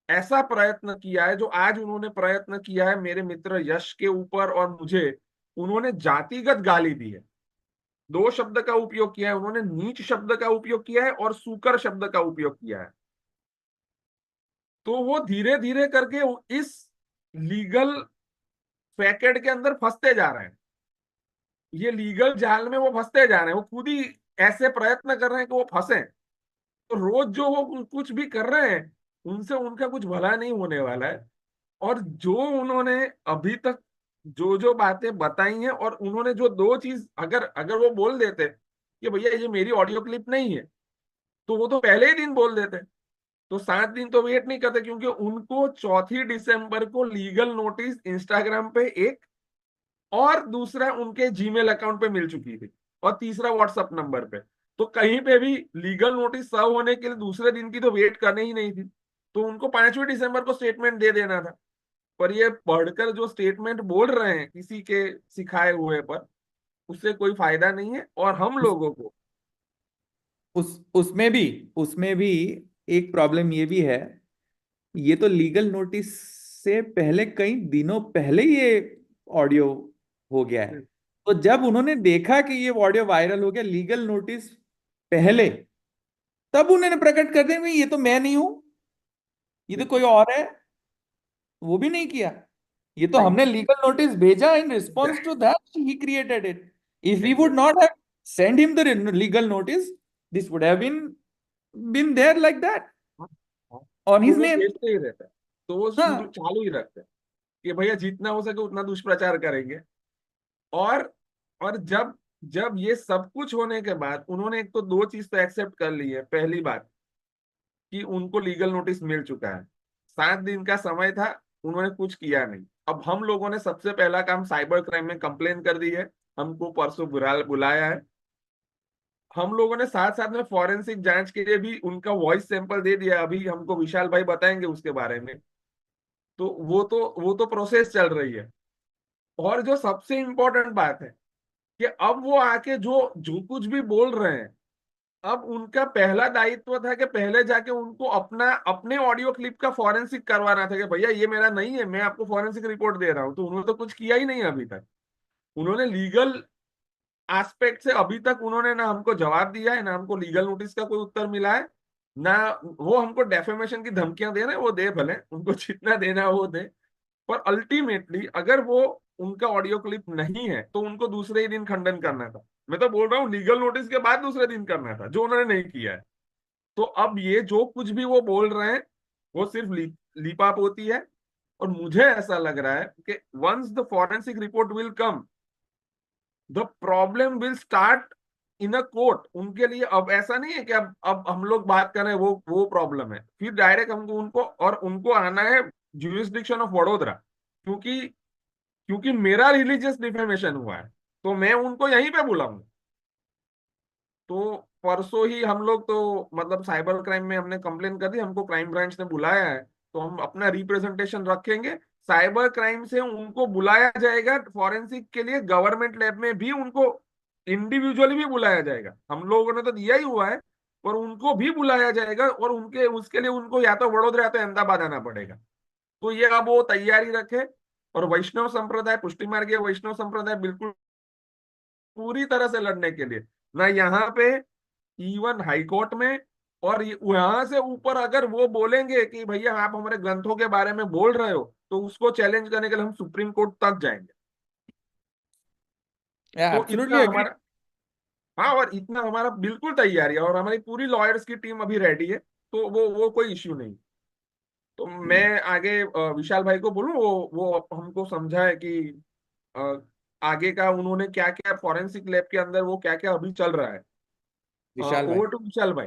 ऐसा प्रयत्न किया है, जो आज उन्होंने प्रयत्न किया है मेरे मित्र यश के ऊपर और मुझे, उन्होंने जातिगत गाली दी है। 2 शब्द का उपयोग किया है उन्होंने, नीच शब्द का उपयोग किया है और सूकर शब्द का उपयोग किया है। तो वो धीरे धीरे करके इस लीगल पैकेट के अंदर फंसते जा रहे हैं, ये लीगल जाल में वो फंसते जा रहे हैं, वो खुद ही ऐसे प्रयत्न कर रहे हैं कि वो फंसे। तो रोज जो वो कुछ भी कर रहे हैं, उनसे उनका कुछ भला नहीं होने वाला है। और जो उन्होंने अभी तक जो जो बातें बताई हैं, और उन्होंने जो 2 चीज अगर अगर वो बोल देते कि भैया ये मेरी ऑडियो क्लिप नहीं है, तो वो तो पहले ही दिन बोल देते, तो 7 दिन तो वेट नहीं करते, क्योंकि उनको 4 दिसंबर को लीगल नोटिस इंस्टाग्राम पे एक, और दूसरा उनके जीमेल अकाउंट पे मिल चुकी थी, और तीसरा व्हाट्सएप नंबर पे। तो कहीं पे भी लीगल नोटिस सर्व होने के लिए दूसरे दिन की तो वेट करनी ही नहीं थी, तो उनको 5वें दिसंबर को स्टेटमेंट दे देना था। पर ये पढ़कर जो स्टेटमेंट बोल रहे हैं किसी के सिखाए हुए पर, उससे कोई फायदा नहीं है। और हम उस लोगों को उसमें भी एक प्रॉब्लम ये भी है। ये तो लीगल नोटिस से पहले, कई दिनों पहले ये ऑडियो हो गया है। तो जब उन्होंने देखा कि ये ऑडियो वायरल हो गया लीगल नोटिस पहले, तब उन्होंने प्रकट कर दिया ये तो मैं नहीं हूं, ये तो कोई और है। वो भी नहीं किया। ये तो नहीं, हमने लीगल नोटिस भेजा in response to that he created it. If we would not have send him the legal notice, this would have been there like that. On to his वो नेम। भेजते ही रहता है। तो वो शुरू हाँ। चालू ही रखते हैं कि भैया जितना हो सके उतना दुष्प्रचार करेंगे। और और जब जब ये सब कुछ होने के बाद उन्होंने एक तो दो चीज तो एक्सेप्ट कर ली है। पहली बात कि उनको लीगल नोटिस मिल चुका है, 7 दिन का समय था, उन्होंने कुछ किया नहीं। अब हम लोगों ने सबसे पहला काम साइबर क्राइम में कंप्लेन कर दी है, हमको परसों बुलाया है। हम लोगों ने साथ साथ में फॉरेंसिक जांच के लिए भी उनका वॉइस सैंपल दे दिया, अभी हमको विशाल भाई बताएंगे उसके बारे में। तो वो तो प्रोसेस चल रही है। और जो सबसे इम्पोर्टेंट बात है कि अब वो आके जो जो कुछ भी बोल रहे हैं, अब उनका पहला दायित्व था कि पहले जाके उनको अपना अपने ऑडियो क्लिप का फॉरेंसिक करवाना था कि भैया ये मेरा नहीं है, मैं आपको फॉरेंसिक रिपोर्ट दे रहा हूं। तो उन्होंने तो कुछ किया ही नहीं अभी तक। उन्होंने लीगल एस्पेक्ट से अभी तक उन्होंने ना हमको जवाब दिया है, ना हमको लीगल नोटिस का कोई उत्तर मिला है, ना वो हमको डेफेमेशन की धमकियां दे रहे हैं। वो दे भले, उनको जितना देना है वो दे। पर अल्टीमेटली अगर वो उनका ऑडियो क्लिप नहीं है तो उनको दूसरे ही दिन खंडन करना था। मैं तो बोल रहा हूँ लीगल नोटिस के बाद दूसरे दिन करना था, जो उन्होंने नहीं किया है। तो अब ये जो कुछ भी वो बोल रहे हैं वो सिर्फ लीपाप होती है। और मुझे ऐसा लग रहा है कि once the forensic report will come, the problem will start in a court उनके लिए। अब ऐसा नहीं है कि अब हम लोग बात कर रहे हैं, वो प्रॉब्लम है। फिर डायरेक्ट हमको उनको और उनको आना है ज्यूरिसडिक्शन ऑफ वडोदरा, क्योंकि क्योंकि मेरा रिलीजियस डिफेमेशन हुआ है, तो मैं उनको यहीं पे बुलाऊंगा। तो परसों ही हम लोग तो मतलब साइबर क्राइम में हमने कंप्लेन कर दी, हमको क्राइम ब्रांच ने बुलाया है, तो हम अपना रिप्रेजेंटेशन रखेंगे। साइबर क्राइम से उनको बुलाया जाएगा फॉरेंसिक के लिए, गवर्नमेंट लैब में भी उनको इंडिविजुअली भी बुलाया जाएगा। हम लोगों ने तो दिया ही हुआ है, पर उनको भी बुलाया जाएगा। और उनके उसके लिए उनको या तो वडोदरा या तो अहमदाबाद आना पड़ेगा। तो ये अब वो तैयारी रखे। और वैष्णव संप्रदाय, पुष्टि मार्गीय वैष्णव संप्रदाय बिल्कुल पूरी तरह से लड़ने के लिए, ना यहाँ पे, इवन हाई कोर्ट में। और वहां से ऊपर अगर वो बोलेंगे कि भैया आप हमारे ग्रंथों के बारे में बोल रहे हो, तो उसको चैलेंज करने के लिए हम सुप्रीम कोर्ट तक जाएंगे। तो इतना एब्सोल्युटली एग्री। हमारा, हाँ, और इतना हमारा बिल्कुल तैयारी है, और हमारी पूरी लॉयर्स की टीम अभी रेडी है। तो वो कोई इश्यू नहीं। तो मैं आगे विशाल भाई को बोलूं, वो हमको समझाए कि अ, आगे का उन्होंने क्या क्या फॉरेंसिक लैब के अंदर वो क्या क्या अभी चल रहा है। विशाल भाई। ओवर टू विशाल भाई।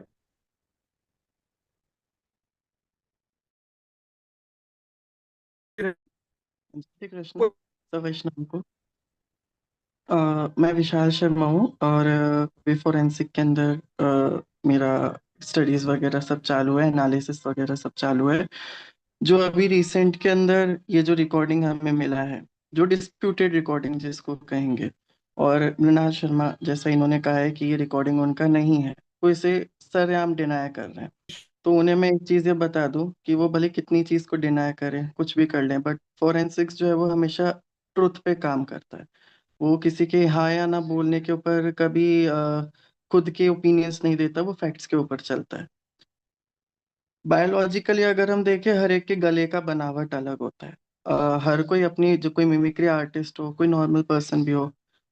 श्री कृष्ण सब वैष्णव को। मैं विशाल शर्मा हूँ और वे फोरेंसिक के अंदर मेरा स्टडीज वगैरह सब चालू है, एनालिसिस वगैरह सब चालू है। जो अभी रिसेंट के अंदर ये जो रिकॉर्डिंग हमें मिला है, जो डिस्प्यूटेड रिकॉर्डिंग जिसको कहेंगे, और मृणाल शर्मा जैसा इन्होंने कहा है कि ये रिकॉर्डिंग उनका नहीं है, वो इसे सरेआम डिनाई कर रहे हैं। तो उन्हें मैं एक चीज ये बता दूं कि वो भले कितनी चीज को डिनाई करें, कुछ भी कर लें, बट फोरेंसिक्स जो है वो हमेशा ट्रुथ पे काम करता है। वो किसी के हाँ या ना बोलने के ऊपर कभी खुद के ओपिनियंस नहीं देता, वो फैक्ट्स के ऊपर चलता है। बायोलॉजिकली अगर हम देखें, हर एक के गले का बनावट अलग होता है। हर कोई अपनी, जो कोई मिमिक्री आर्टिस्ट हो, कोई नॉर्मल पर्सन भी हो,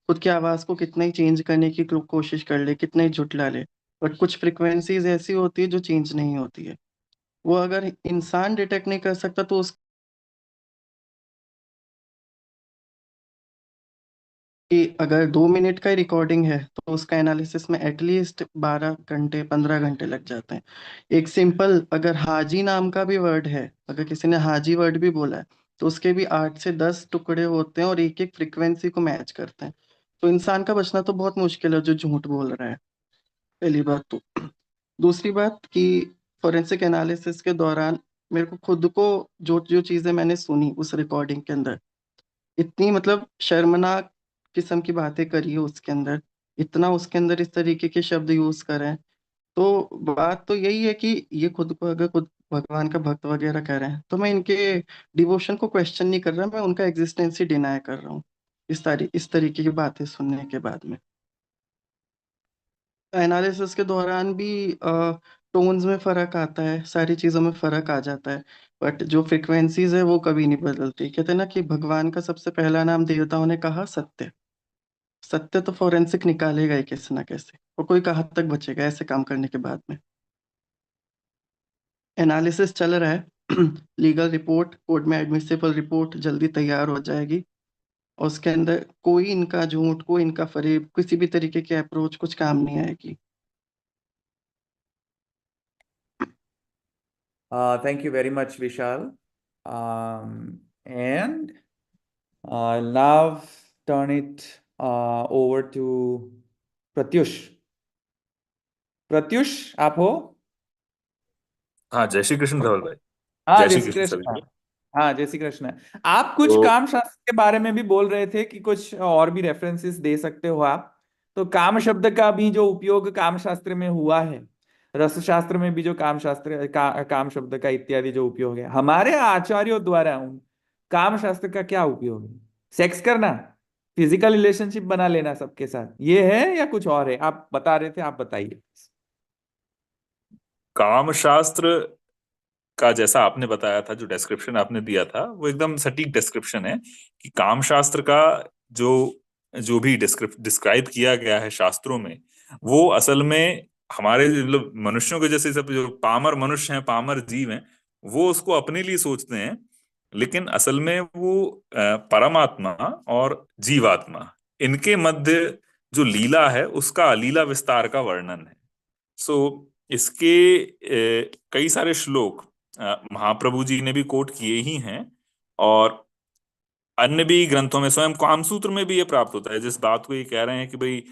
खुद की आवाज को कितना ही चेंज करने की कोशिश कर ले, कितना ही झुठला ले, बट कुछ फ्रिक्वेंसीज ऐसी होती है जो चेंज नहीं होती है। वो अगर इंसान डिटेक्ट नहीं कर सकता तो कि अगर 2 मिनट का रिकॉर्डिंग है तो उसका एनालिसिस में एटलीस्ट 12 घंटे 15 घंटे लग जाते हैं। एक सिंपल अगर हाजी नाम का भी वर्ड है, अगर किसी ने हाजी वर्ड भी बोला है, तो उसके भी 8 से 10 टुकड़े होते हैं और एक एक फ्रिक्वेंसी को मैच करते हैं। तो इंसान का बचना तो बहुत मुश्किल है जो झूठ बोल रहा है, पहली बात तो। दूसरी बात कि फोरेंसिक एनालिसिस के दौरान मेरे को खुद को, जो जो चीजें मैंने सुनी उस रिकॉर्डिंग के अंदर, इतनी मतलब शर्मनाक किस्म की बातें करी है उसके अंदर, इतना उसके अंदर इस तरीके के शब्द यूज करें। तो बात तो यही है कि ये खुद को अगर खुद भगवान का भक्त वगैरह कह रहे हैं, तो मैं इनके डिवोशन को क्वेश्चन नहीं कर रहा, मैं उनका एग्जिस्टेंस ही डिनाई कर रहा हूँ इस तरीके की बातें सुनने के बाद में। एनालिसिस के दौरान भी टोन्स में फर्क आता है, सारी चीजों में फर्क आ जाता है, बट जो फ्रिक्वेंसीज है वो कभी नहीं बदलती। कहते हैं ना कि भगवान का सबसे पहला नाम देवताओं ने कहा सत्य। सत्य तो फोरेंसिक निकालेगा ही कैसे ना कैसे, और कोई कहाँ तक बचेगा ऐसे काम करने के बाद में। एनालिसिस चल रहा है। लीगल रिपोर्ट, कोर्ट में एडमिसिबल रिपोर्ट जल्दी तैयार हो जाएगी, और उसके अंदर कोई इनका झूठ, कोई इनका फरेब, किसी भी तरीके की अप्रोच कुछ काम नहीं आएगी। Thank you very much, Vishal. And I'll now turn it over to Pratyush. Pratyush, आप हो? हाँ, जय श्री कृष्ण धवल भाई। हाँ, जय जय श्री श्री कृष्ण कृष्ण। सभी को। हाँ, जय श्री कृष्ण। आप कुछ तो काम शास्त्र के बारे में भी बोल रहे थे कि कुछ और भी रेफरेंसेस दे सकते हो आप। तो काम शब्द का भी जो उपयोग काम शास्त्र में हुआ है, रस शास्त्र में भी जो काम शास्त्र काम शब्द का इत्यादि जो उपयोग है, हमारे आचार्यों द्वारा उन काम शास्त्र का क्या उपयोग है? सेक्स करना, फिजिकल रिलेशनशिप बना लेना सबके साथ, ये है या कुछ और है? आप बता रहे थे, आप बताइए। काम शास्त्र का जैसा आपने बताया था, जो डिस्क्रिप्शन आपने दिया था वो एकदम सटीक डिस्क्रिप्शन है कि काम शास्त्र का जो जो भी डिस्क्राइब किया गया है शास्त्रों में, वो असल में हमारे मतलब मनुष्यों के जैसे सब जो पामर मनुष्य हैं, पामर जीव हैं, वो उसको अपने लिए सोचते हैं। लेकिन असल में वो परमात्मा और जीवात्मा, इनके मध्य जो लीला है उसका अलीला विस्तार का वर्णन है। सो इसके कई सारे श्लोक महाप्रभु जी ने भी कोट किए ही हैं, और अन्य भी ग्रंथों में, स्वयं कामसूत्र में भी ये प्राप्त होता है। जिस बात को ये कह रहे हैं कि भाई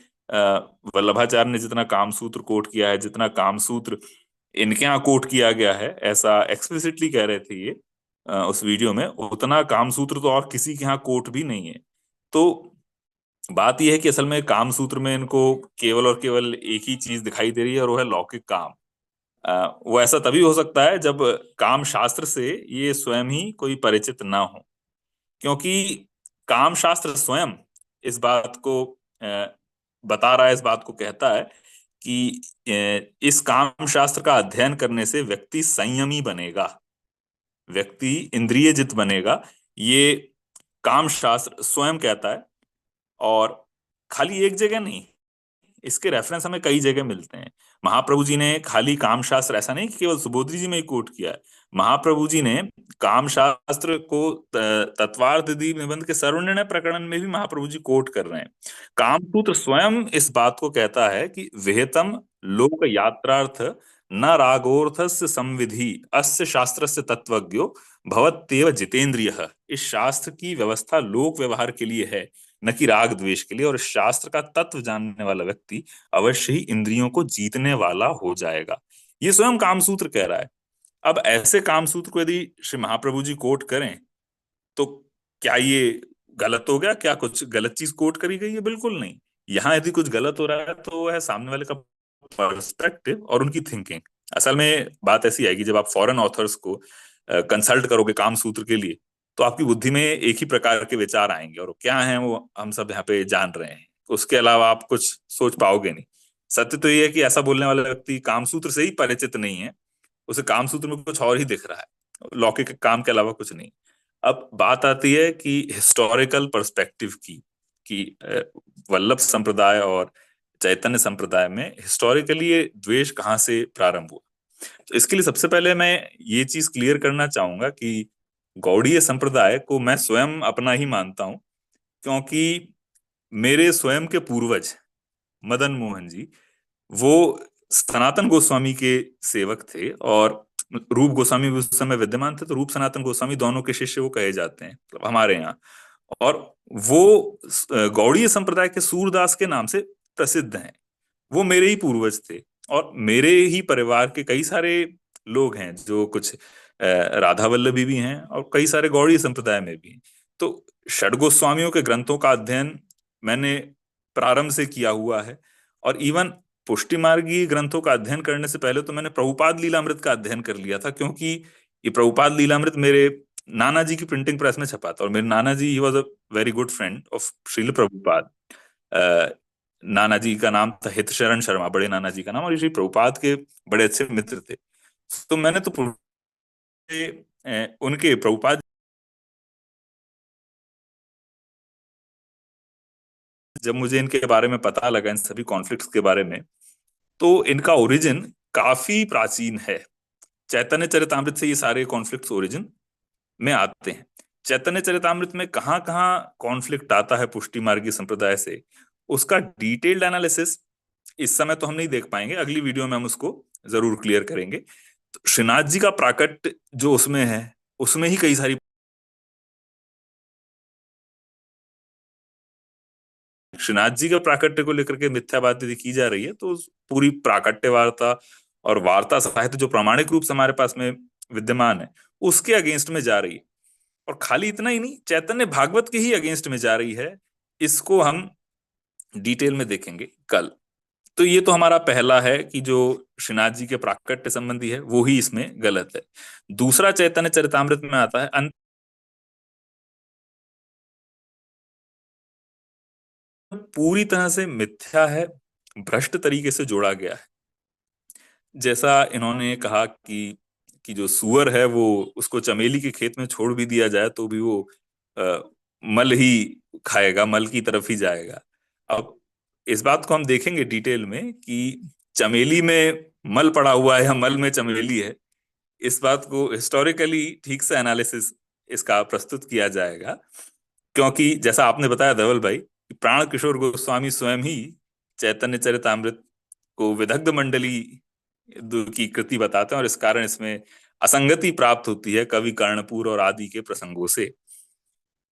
वल्लभाचार्य ने जितना कामसूत्र कोट किया है, जितना कामसूत्र इनके यहाँ कोट किया गया है, ऐसा एक्सप्लिसिटली कह रहे थे ये उस वीडियो में, उतना कामसूत्र तो और किसी के यहाँ कोट भी नहीं है। तो बात यह है कि असल में कामसूत्र में इनको केवल और केवल एक ही चीज दिखाई दे रही है, और वो है लौकिक काम। वो ऐसा तभी हो सकता है जब काम शास्त्र से ये स्वयं ही कोई परिचित ना हो, क्योंकि काम शास्त्र स्वयं इस बात को बता रहा है, इस बात को कहता है कि इस काम शास्त्र का अध्ययन करने से व्यक्ति संयमी बनेगा, व्यक्ति इंद्रियजित बनेगा। ये काम शास्त्र स्वयं कहता है। और खाली एक जगह नहीं, इसके रेफरेंस हमें कई जगह मिलते हैं। महाप्रभु जी ने खाली काम शास्त्र, ऐसा नहीं कि केवल सुबोधि जी में ही कोट किया है, महाप्रभु जी ने काम शास्त्र को तत्वार्थ दीप निबंध के सर्वनिर्णय प्रकरण में भी महाप्रभु जी कोट कर रहे हैं। कामसूत्र स्वयं इस बात को कहता है कि विहितम लोक यात्रार्थ न रागोर्थस्य संविधि अस्य शास्त्रस्य तत्वज्ञो भवत्येव जितेंद्रियः। इस शास्त्र की व्यवस्था लोक व्यवहार के लिए है, न कि राग द्वेष के लिए, और इस शास्त्र का तत्व जानने वाला व्यक्ति अवश्य ही इंद्रियों को जीतने वाला हो जाएगा। ये स्वयं कामसूत्र कह रहा है। अब ऐसे कामसूत्र को यदि श्री महाप्रभु जी कोट करें तो क्या ये गलत हो गया? क्या कुछ गलत चीज कोट करी गई है? बिल्कुल नहीं। यहाँ यदि कुछ गलत हो रहा है तो वो है सामने वाले का पर्सपेक्टिव और उनकी थिंकिंग। असल में बात ऐसी है कि जब आप फॉरेन ऑथर्स को कंसल्ट करोगे कामसूत्र के लिए, तो आपकी बुद्धि में एक ही प्रकार के विचार आएंगे, और क्या हैं वो हम सब यहाँ पे जान रहे हैं। उसके अलावा आप कुछ सोच पाओगे नहीं। सत्य तो ये है कि ऐसा बोलने वाला व्यक्ति कामसूत्र से ही परिचित नहीं है, उसे कामसूत्र में कुछ और ही दिख रहा है, लौकिक काम के अलावा कुछ नहीं। अब बात आती है कि हिस्टोरिकल पर्सपेक्टिव की, कि वल्लभ संप्रदाय और चैतन्य संप्रदाय में हिस्टोरिकली ये द्वेष कहाँ से प्रारंभ हुआ। तो इसके लिए सबसे पहले मैं ये चीज क्लियर करना चाहूंगा कि गौड़ीय संप्रदाय को मैं स्वयं अपना ही मानता हूं, क्योंकि मेरे स्वयं के पूर्वज मदन मोहन जी, वो सनातन गोस्वामी के सेवक थे, और रूप गोस्वामी भी उस समय विद्यमान थे, तो रूप सनातन गोस्वामी दोनों के शिष्य वो कहे जाते हैं मतलब हमारे यहाँ। और वो गौड़ीय संप्रदाय के सूरदास के नाम से प्रसिद्ध हैं। वो मेरे ही पूर्वज थे, और मेरे ही परिवार के कई सारे लोग हैं जो कुछ राधा वल्लभी भी हैं, और कई सारे गौड़ीय संप्रदाय में भी हैं। तो षड गोस्वामियों के ग्रंथों का अध्ययन मैंने प्रारंभ से किया हुआ है, और इवन पुष्टि मार्गी ग्रंथों का अध्ययन करने से पहले तो मैंने प्रभुपाद लीलामृत का अध्ययन कर लिया था, क्योंकि ये प्रभुपाद लीलामृत मेरे नाना जी की प्रिंटिंग प्रेस में छपा था, और मेरे नाना जी, he was a very good friend of Srila Prabhupada. नाना जी का नाम था हित शरण शर्मा, बड़े नाना जी का नाम, और श्री प्रभुपाद के बड़े अच्छे मित्र थे। तो मैंने तो उनके प्रभुपाद, जब मुझे इनके बारे में पता लगा, इन सभी कॉन्फ्लिक्ट्स के बारे में, तो इनका ओरिजिन काफी प्राचीन है। चैतन्य चरितामृत से ये सारे कॉन्फ्लिक्ट्स ओरिजिन में आते हैं। चैतन्य चरितामृत में कहाँ कहाँ कॉन्फ्लिक्ट आता है पुष्टि मार्गी संप्रदाय से, उसका डिटेल्ड एनालिसिस इस समय तो हम नहीं देख पाएंगे, अगली वीडियो में हम उसको जरूर क्लियर करेंगे। तो श्रीनाथ जी का प्राकट्य जो उसमें है, उसमें ही कई सारी श्रीनाथ जी के प्राकट्य को लेकर के मिथ्यावाद यदि की जा रही है, तो पूरी प्राकट्य वार्ता और वार्ता साहित्य जो प्रामाणिक रूप से हमारे पास में विद्यमान है, उसके अगेंस्ट में जा रही है। और खाली इतना ही नहीं, चैतन्य भागवत के ही अगेंस्ट में जा रही है। इसको हम डिटेल में देखेंगे कल। तो ये तो हमारा पहला है कि जो श्रीनाथ जी के प्राकट्य संबंधी है वो ही इसमें गलत है। दूसरा चैतन्य चरितामृत में आता है पूरी तरह से मिथ्या है, भ्रष्ट तरीके से जोड़ा गया है। जैसा इन्होंने कहा कि जो सुअर है वो उसको चमेली के खेत में छोड़ भी दिया जाए तो भी वो मल ही खाएगा, मल की तरफ ही जाएगा। अब इस बात को हम देखेंगे डिटेल में कि चमेली में मल पड़ा हुआ है या मल में चमेली है, इस बात को हिस्टोरिकली ठीक से एनालिसिस इसका प्रस्तुत किया जाएगा। क्योंकि जैसा आपने बताया धवल भाई, प्राण किशोर गोस्वामी स्वयं ही चैतन्य चरितामृत को विदग्ध मंडली की कृति बताते हैं, और इस कारण इसमें असंगति प्राप्त होती है कवि कर्णपुर और आदि के प्रसंगों से।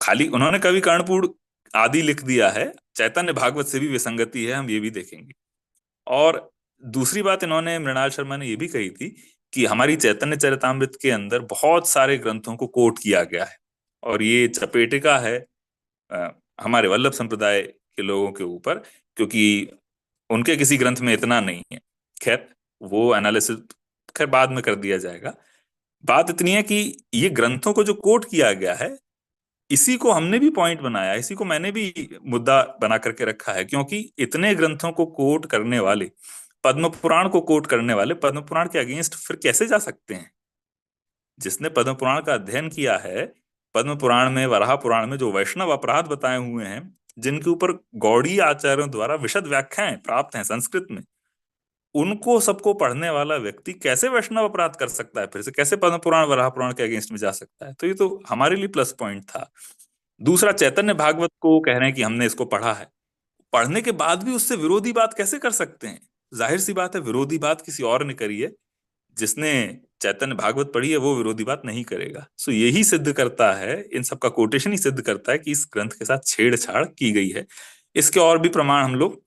खाली उन्होंने कवि कर्णपुर आदि लिख दिया है, चैतन्य भागवत से भी विसंगति है, हम ये भी देखेंगे। और दूसरी बात इन्होंने, मृणाल शर्मा ने ये भी कही थी कि हमारी चैतन्य चरितामृत के अंदर बहुत सारे ग्रंथों को कोट किया गया है, और ये चपेटिका है हमारे वल्लभ संप्रदाय के लोगों के ऊपर, क्योंकि उनके किसी ग्रंथ में इतना नहीं है। खैर वो एनालिसिस खैर बाद में कर दिया जाएगा। बात इतनी है कि ये ग्रंथों को जो कोट किया गया है, इसी को हमने भी पॉइंट बनाया, इसी को मैंने भी मुद्दा बना करके रखा है, क्योंकि इतने ग्रंथों को कोट करने वाले, पद्म पुराण को कोट करने वाले पद्म पुराण के अगेंस्ट फिर कैसे जा सकते हैं? जिसने पद्म पुराण का अध्ययन किया है, पद्म पुराण में, वराह पुराण में जो वैष्णव अपराध बताए हुए हैं, जिनके ऊपर गौड़ीय आचार्यों द्वारा विशद व्याख्याएं प्राप्त हैं संस्कृत में, उनको सबको पढ़ने वाला व्यक्ति कैसे वैष्णव अपराध कर सकता है? फिर से कैसे पद्म पुराण वराह पुराण के अगेंस्ट में जा सकता है? तो ये तो हमारे लिए प्लस पॉइंट था। दूसरा, चैतन्य भागवत को कह रहे हैं कि हमने इसको पढ़ा है, पढ़ने के बाद भी उससे विरोधी बात कैसे कर सकते हैं? जाहिर सी बात है, विरोधी बात किसी और ने करी है, जिसने चैतन्य भागवत पढ़ी है वो विरोधी बात नहीं करेगा। सो यही सिद्ध करता है, इन सब का कोटेशन ही सिद्ध करता है कि इस ग्रंथ के साथ छेड़छाड़ की गई है। इसके और भी प्रमाण हम लोग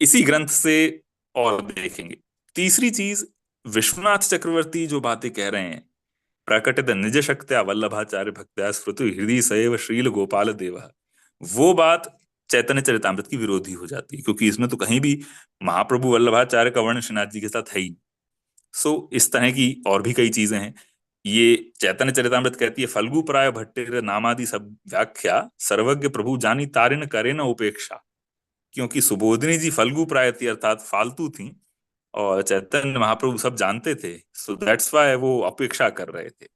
इसी ग्रंथ से और देखेंगे। तीसरी चीज, विश्वनाथ चक्रवर्ती जो बातें कह रहे हैं, प्रकटित निज शक्त्या वल्लभाचार्य भक्त्या स्फुरतु हृदय सैव श्रील गोपाल देव, वो बात चैतन्य चरितामृत की विरोधी हो जाती है, क्योंकि इसमें तो कहीं भी महाप्रभु वल्लभाचार्य का वर्णन श्रीनाथ जी के साथ है ही। सो इस तरह की और भी कई चीजें हैं। ये चैतन्य चरितामृत कहती है, फल्गु प्राय भट्टेर नामादि सब व्याख्या सर्वज्ञ प्रभु जानी तारिन करे न उपेक्षा। क्योंकि सुबोधिनी जी फल्गु प्राय थी, अर्थात फालतू थी, और चैतन्य महाप्रभु सब जानते थे, सो दैट्स वाई वो अपेक्षा कर रहे थे।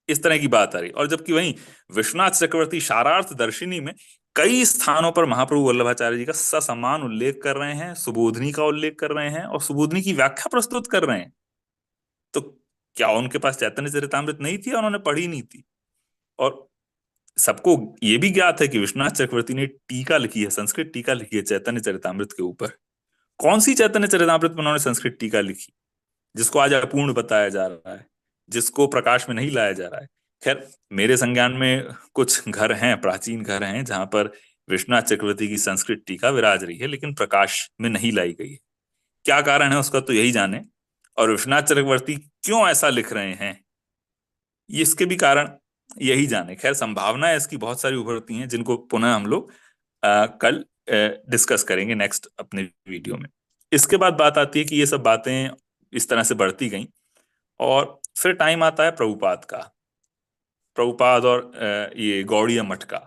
इस तरह की बात आ रही। और जबकि वहीं विश्वनाथ चक्रवर्ती शारार्थ दर्शिनी में कई स्थानों पर महाप्रभु वल्लभाचार्य जी का ससम्मान उल्लेख कर रहे हैं, सुबोधनी का उल्लेख कर रहे हैं, और सुबोधनी की व्याख्या प्रस्तुत कर रहे हैं। तो क्या उनके पास चैतन्य चरितामृत नहीं थी, उन्होंने पढ़ी नहीं थी? और सबको ये भी ज्ञात है कि विश्वनाथ चक्रवर्ती ने टीका लिखी है, संस्कृत टीका लिखी है चैतन्य चरितामृत के ऊपर। कौन सी चैतन्य चरितामृत में उन्होंने संस्कृत टीका लिखी, जिसको आज अपूर्ण बताया जा रहा है, जिसको प्रकाश में नहीं लाया जा रहा है? खैर, मेरे संज्ञान में कुछ घर हैं, प्राचीन घर हैं, जहां पर विश्वनाथ चक्रवर्ती की संस्कृत टीका विराज रही है, लेकिन प्रकाश में नहीं लाई गई है। क्या कारण है उसका तो यही जाने, और विश्वनाथ चक्रवर्ती क्यों ऐसा लिख रहे हैं, ये इसके भी कारण यही जाने। खैर, संभावनाएं इसकी बहुत सारी उभरती हैं, जिनको पुनः हम लोग कल डिस्कस करेंगे नेक्स्ट अपने वीडियो में। इसके बाद बात आती है कि ये सब बातें इस तरह से बढ़ती गई, और फिर टाइम आता है प्रभुपाद का। प्रभुपाद और ये गौड़ीय मठ का।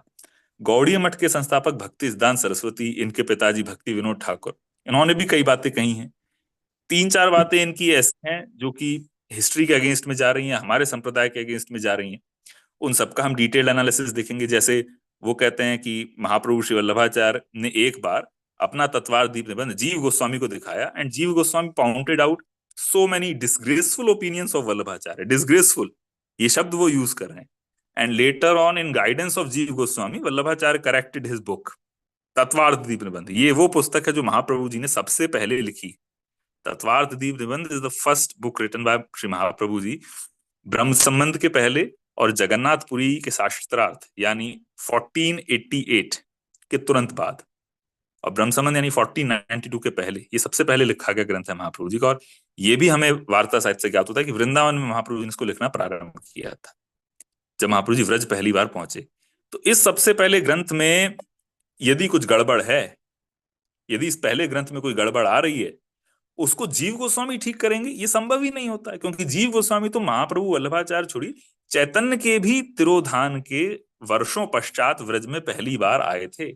गौड़ीय मठ के संस्थापक भक्ति सिद्धांत सरस्वती, इनके पिताजी भक्ति विनोद ठाकुर, इन्होंने भी कई बातें कही हैं। 3-4 बातें इनकी ऐसी हैं जो कि हिस्ट्री के अगेंस्ट में जा रही हैं, हमारे संप्रदाय के अगेंस्ट में जा रही हैं। उन सबका हम डिटेल एनालिसिस देखेंगे। जैसे वो कहते हैं कि महाप्रभु श्री वल्लभाचार्य ने एक बार अपना तत्वार दीप निबंध जीव गोस्वामी को दिखाया, एंड जीव Goswami pointed out so many disgraceful opinions of Vallabhacharya. Disgraceful, ये शब्द वो यूज कर रहे हैं. And later on, in guidance of Jeev Goswami, Vallabhacharya corrected his book, Tattvartha Deep निबंध. ये वो पुस्तक है जो महाप्रभु जी ने सबसे पहले लिखी. Tattvartha Deep Nibandh is the first book written by Shri Mahaprabhu ji, Brahma Sambandh के पहले और जगन्नाथपुरी के शास्त्रार्थ यानी 1488 के तुरंत बाद, और ब्रह्म संबंध यानी 1492 के पहले. ये सबसे पहले लिखा गया ग्रंथ है महाप्रभु जी का. और ये भी हमें वार्ता साहित्य से ज्ञात होता है कि वृंदावन में महाप्रभु जी ने इसको लिखना प्रारंभ किया था जब महाप्रभु जी व्रज पहली बार पहुंचे. तो इस सबसे पहले ग्रंथ में यदि कुछ गड़बड़ है, यदि इस पहले ग्रंथ में कोई गड़बड़ आ रही है, उसको जीव गोस्वामी ठीक करेंगे, ये संभव ही नहीं होता है. क्योंकि जीव गोस्वामी तो महाप्रभु वल्लभाचार्य छोड़ी, चैतन्य के भी तिरोधान के वर्षों पश्चात व्रज में पहली बार आए थे.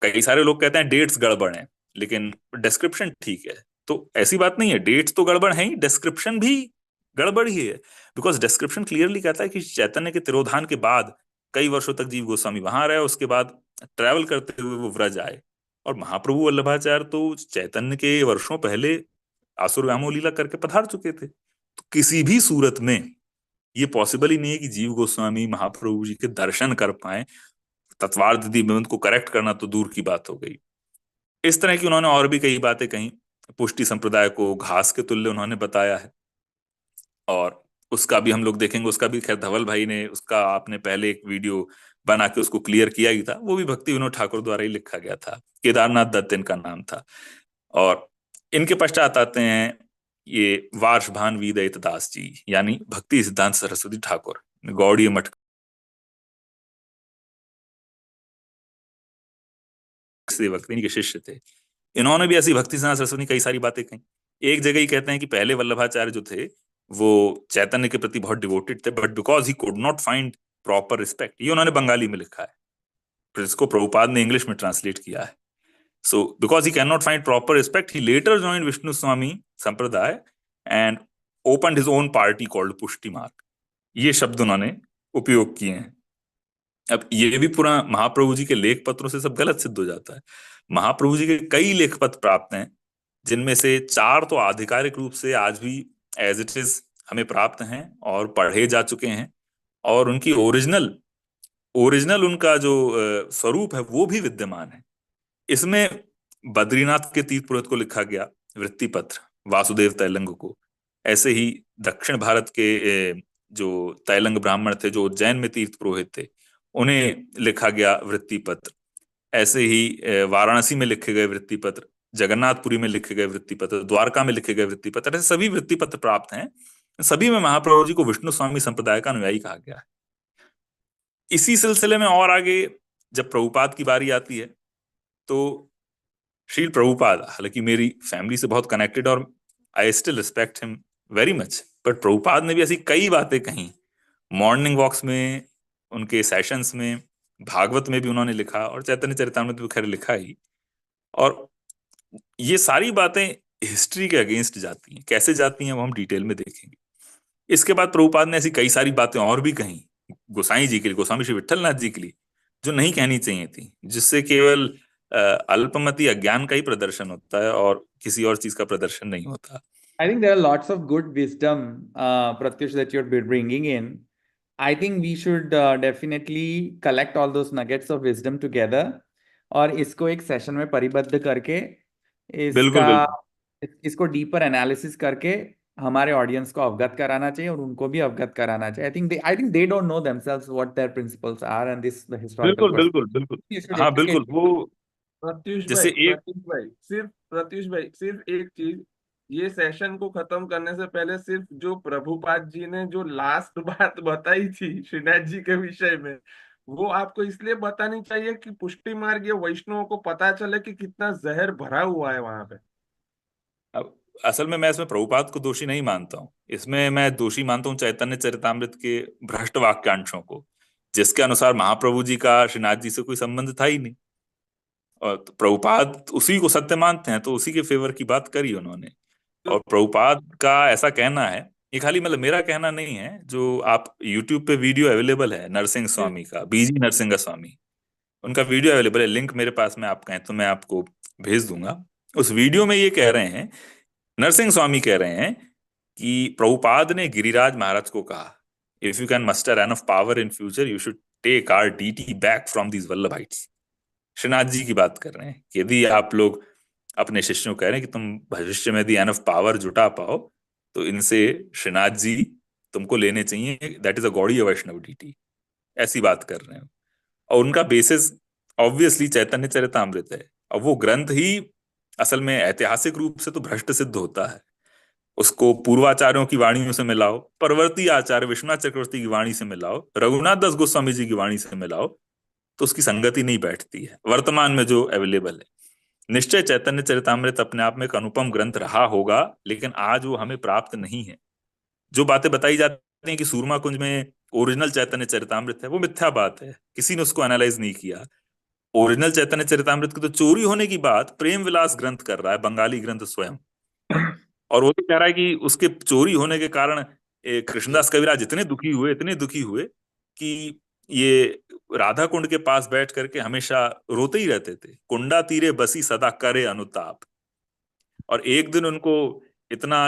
कई सारे लोग कहते हैं डेट्स गड़बड़ हैं, लेकिन डिस्क्रिप्शन ठीक है. तो ऐसी बात नहीं है, डेट्स तो गड़बड़ है ही, डिस्क्रिप्शन भी गड़बड़ ही है. बिकॉज डिस्क्रिप्शन क्लियरली कहता है कि चैतन्य के तिरोधान के बाद कई वर्षों तक जीव गोस्वामी वहां रहे, उसके बाद ट्रैवल करते हुए वो व्रज आए. और महाप्रभु वल्लभाचार्य तो चैतन्य के वर्षों पहले आसुर व्यामोह लीला करके पधार चुके थे. तो किसी भी सूरत में ये पॉसिबल ही नहीं है कि जीव गोस्वामी महाप्रभु जी के दर्शन कर पाए. तत्वार्थ दीप को करेक्ट करना तो दूर की बात हो गई. इस तरह की उन्होंने और भी कई बातें कही. पुष्टि संप्रदाय को घास के तुल्य उन्होंने बताया है, और उसका भी हम लोग देखेंगे. उसका भी खैर धवल भाई ने, उसका आपने पहले एक वीडियो बना के उसको क्लियर किया ही था. वो भी भक्ति विनोद ठाकुर द्वारा ही लिखा गया था. केदारनाथ दत्त इनका नाम था. और इनके पश्चात आते हैं ये वार्ष भान वीदयित दास जी, यानी भक्ति सिद्धांत सरस्वती ठाकुर, गौड़ीय मठ सेवक, इनके शिष्य थे. इन्होंने भी ऐसी भक्ति सिद्धांत सरस्वती कई सारी बातें कही. एक जगह ही कहते हैं कि पहले वल्लभाचार्य जो थे वो चैतन्य के प्रति बहुत डिवोटेड थे, but because he could not find proper respect, ये उन्होंने बंगाली में लिखा है, फिर इसको प्रभुपाद ने इंग्लिश में ट्रांसलेट किया है. So, because he cannot find proper respect, he later joined Vishnu Swami Sampradaya and opened his own party called Pushti Marg. ये शब्द उन्होंने उपयोग किए हैं. अब ये भी पूरा महाप्रभु जी के लेख पत्रों से सब गलत सिद्ध हो जाता है. महाप्रभु जी के कई लेख पत्र प्राप्त हैं, जिनमें से 4 तो आधिकारिक रूप से आज भी एज इट इज हमें प्राप्त हैं और पढ़े जा चुके हैं, और उनकी ओरिजिनल उनका जो स्वरूप है वो भी विद्यमान है. इसमें बद्रीनाथ के तीर्थ पुरोहित को लिखा गया वृत्ति पत्र, वासुदेव तैलंग को. ऐसे ही दक्षिण भारत के जो तैलंग ब्राह्मण थे जो उज्जैन में तीर्थ पुरोहित थे, उन्हें लिखा गया वृत्ति पत्र. ऐसे ही वाराणसी में लिखे गए वृत्ति पत्र, जगन्नाथपुरी में लिखे गए वृत्ति पत्र, द्वारका में लिखे गए वृत्ति पत्र, ऐसे सभी वृत्ति पत्र प्राप्त हैं. सभी में महाप्रभु जी को विष्णु स्वामी संप्रदाय का अनुयायी कहा गया है. इसी सिलसिले में और आगे जब प्रभुपाद की बारी आती है तो श्रील प्रभुपाद, हालांकि मेरी फैमिली से बहुत कनेक्टेड और I still respect him very much, but Prabhupada ने भी ऐसी कई बातें कही. मॉर्निंग वॉक्स में, उनके सेशंस में, भागवत में भी उन्होंने लिखा, और चैतन्य चरितामृत भी खैर लिखा ही. और ये सारी बातें हिस्ट्री के अगेंस्ट जाती हैं. कैसे जाती हैं वो हम डिटेल में देखेंगे. इसके बाद प्रभुपाद ने ऐसी कई सारी बातें और भी कही गोसाई जी के लिए, गोस्वामी श्री विट्ठलनाथ जी के लिए, जो नहीं कहनी चाहिए थी, जिससे केवल अल्पमति अज्ञान का ही प्रदर्शन होता है और किसी और चीज का प्रदर्शन नहीं होता. I think there are lots of good wisdom, Pratyush, that you're bringing in. I think we should definitely collect all those nuggets of wisdom together और इसको एक सेशन में परिबद्ध करके इसको डीपर एनालिसिस करके हमारे ऑडियंस को अवगत कराना चाहिए और उनको भी अवगत कराना चाहिए. I think they don't know themselves what their principles are and this the historical. बिल्कुल. हाँ बिल्कुल. वो प्रत्युष जैसे भाई सिर्फ एक चीज, ये सेशन को खत्म करने से पहले सिर्फ जो प्रभुपाद जी ने जो लास्ट बात बताई थी श्रीनाथ जी के विषय में, वो आपको इसलिए बतानी चाहिए कि पुष्टि मार्ग या वैष्णवों को पता चले कि कितना जहर भरा हुआ है वहां पे. अब असल में मैं इसमें प्रभुपाद को दोषी नहीं मानता हूँ. इसमें मैं दोषी मानता हूँ चैतन्य चरितामृत के भ्रष्ट वाक्यांशों को, जिसके अनुसार महाप्रभु जी का श्रीनाथ जी से कोई संबंध था ही नहीं. और तो प्रभुपाद उसी को सत्य मानते हैं, तो उसी के फेवर की बात करी उन्होंने. और प्रभुपाद का ऐसा कहना है, ये खाली मतलब मेरा कहना नहीं है, जो आप YouTube पे वीडियो अवेलेबल है नरसिंह स्वामी का, बीजी नरसिंह स्वामी, उनका वीडियो अवेलेबल है. लिंक मेरे पास में आप कहें तो मैं आपको भेज दूंगा. उस वीडियो में ये कह रहे हैं नरसिंह स्वामी कह रहे हैं कि प्रभुपाद ने गिरिराज महाराज को कहा, if you can muster enough power in future you should take our deity back from these Vallabhites. Shrinath ji की बात कर रहे हैं कि यदि आप लोग अपने शिष्यों को कह रहे हैं कि तुम भविष्य में यदि एनफ पावर जुटा पाओ तो इनसे श्रीनाथ जी तुमको लेने चाहिए, that is a Gaudiya Vaishnava deity, ऐसी बात कर रहे हैं। और उनका बेसिस ऑब्वियसली चैतन्य चरितामृत है। और वो ग्रंथ ही असल में ऐतिहासिक रूप से तो भ्रष्ट सिद्ध होता है। उसको पूर्वाचार्यों की वाणियों से मिलाओ, परवर्ती आचार्य विश्वनाथ चक्रवर्ती की वाणी से मिलाओ, रघुनाथ दास गोस्वामी जी की वाणी से मिलाओ, तो उसकी संगति नहीं बैठती है वर्तमान में जो अवेलेबल है। निश्चय चैतन्य चरितामृत अपने आप में एक अनुपम ग्रंथ रहा होगा, लेकिन आज वो हमें प्राप्त नहीं है। जो बातें बताई जाती हैं कि सूरमा कुंज में ओरिजिनल चैतन्य चरितामृत है, वो मिथ्या बात है, किसी ने उसको एनालाइज नहीं किया। ओरिजिनल चैतन्य चरितामृत की तो चोरी होने की बात प्रेम विलास ग्रंथ कर रहा है, बंगाली ग्रंथ स्वयं। और वो तो कह रहा है कि उसके चोरी होने के कारण कृष्णदास कविराज इतने दुखी हुए कि ये राधा कुंड के पास बैठ करके हमेशा रोते ही रहते थे, कुंडा तीरे बसी सदा करे अनुताप। और एक दिन उनको इतना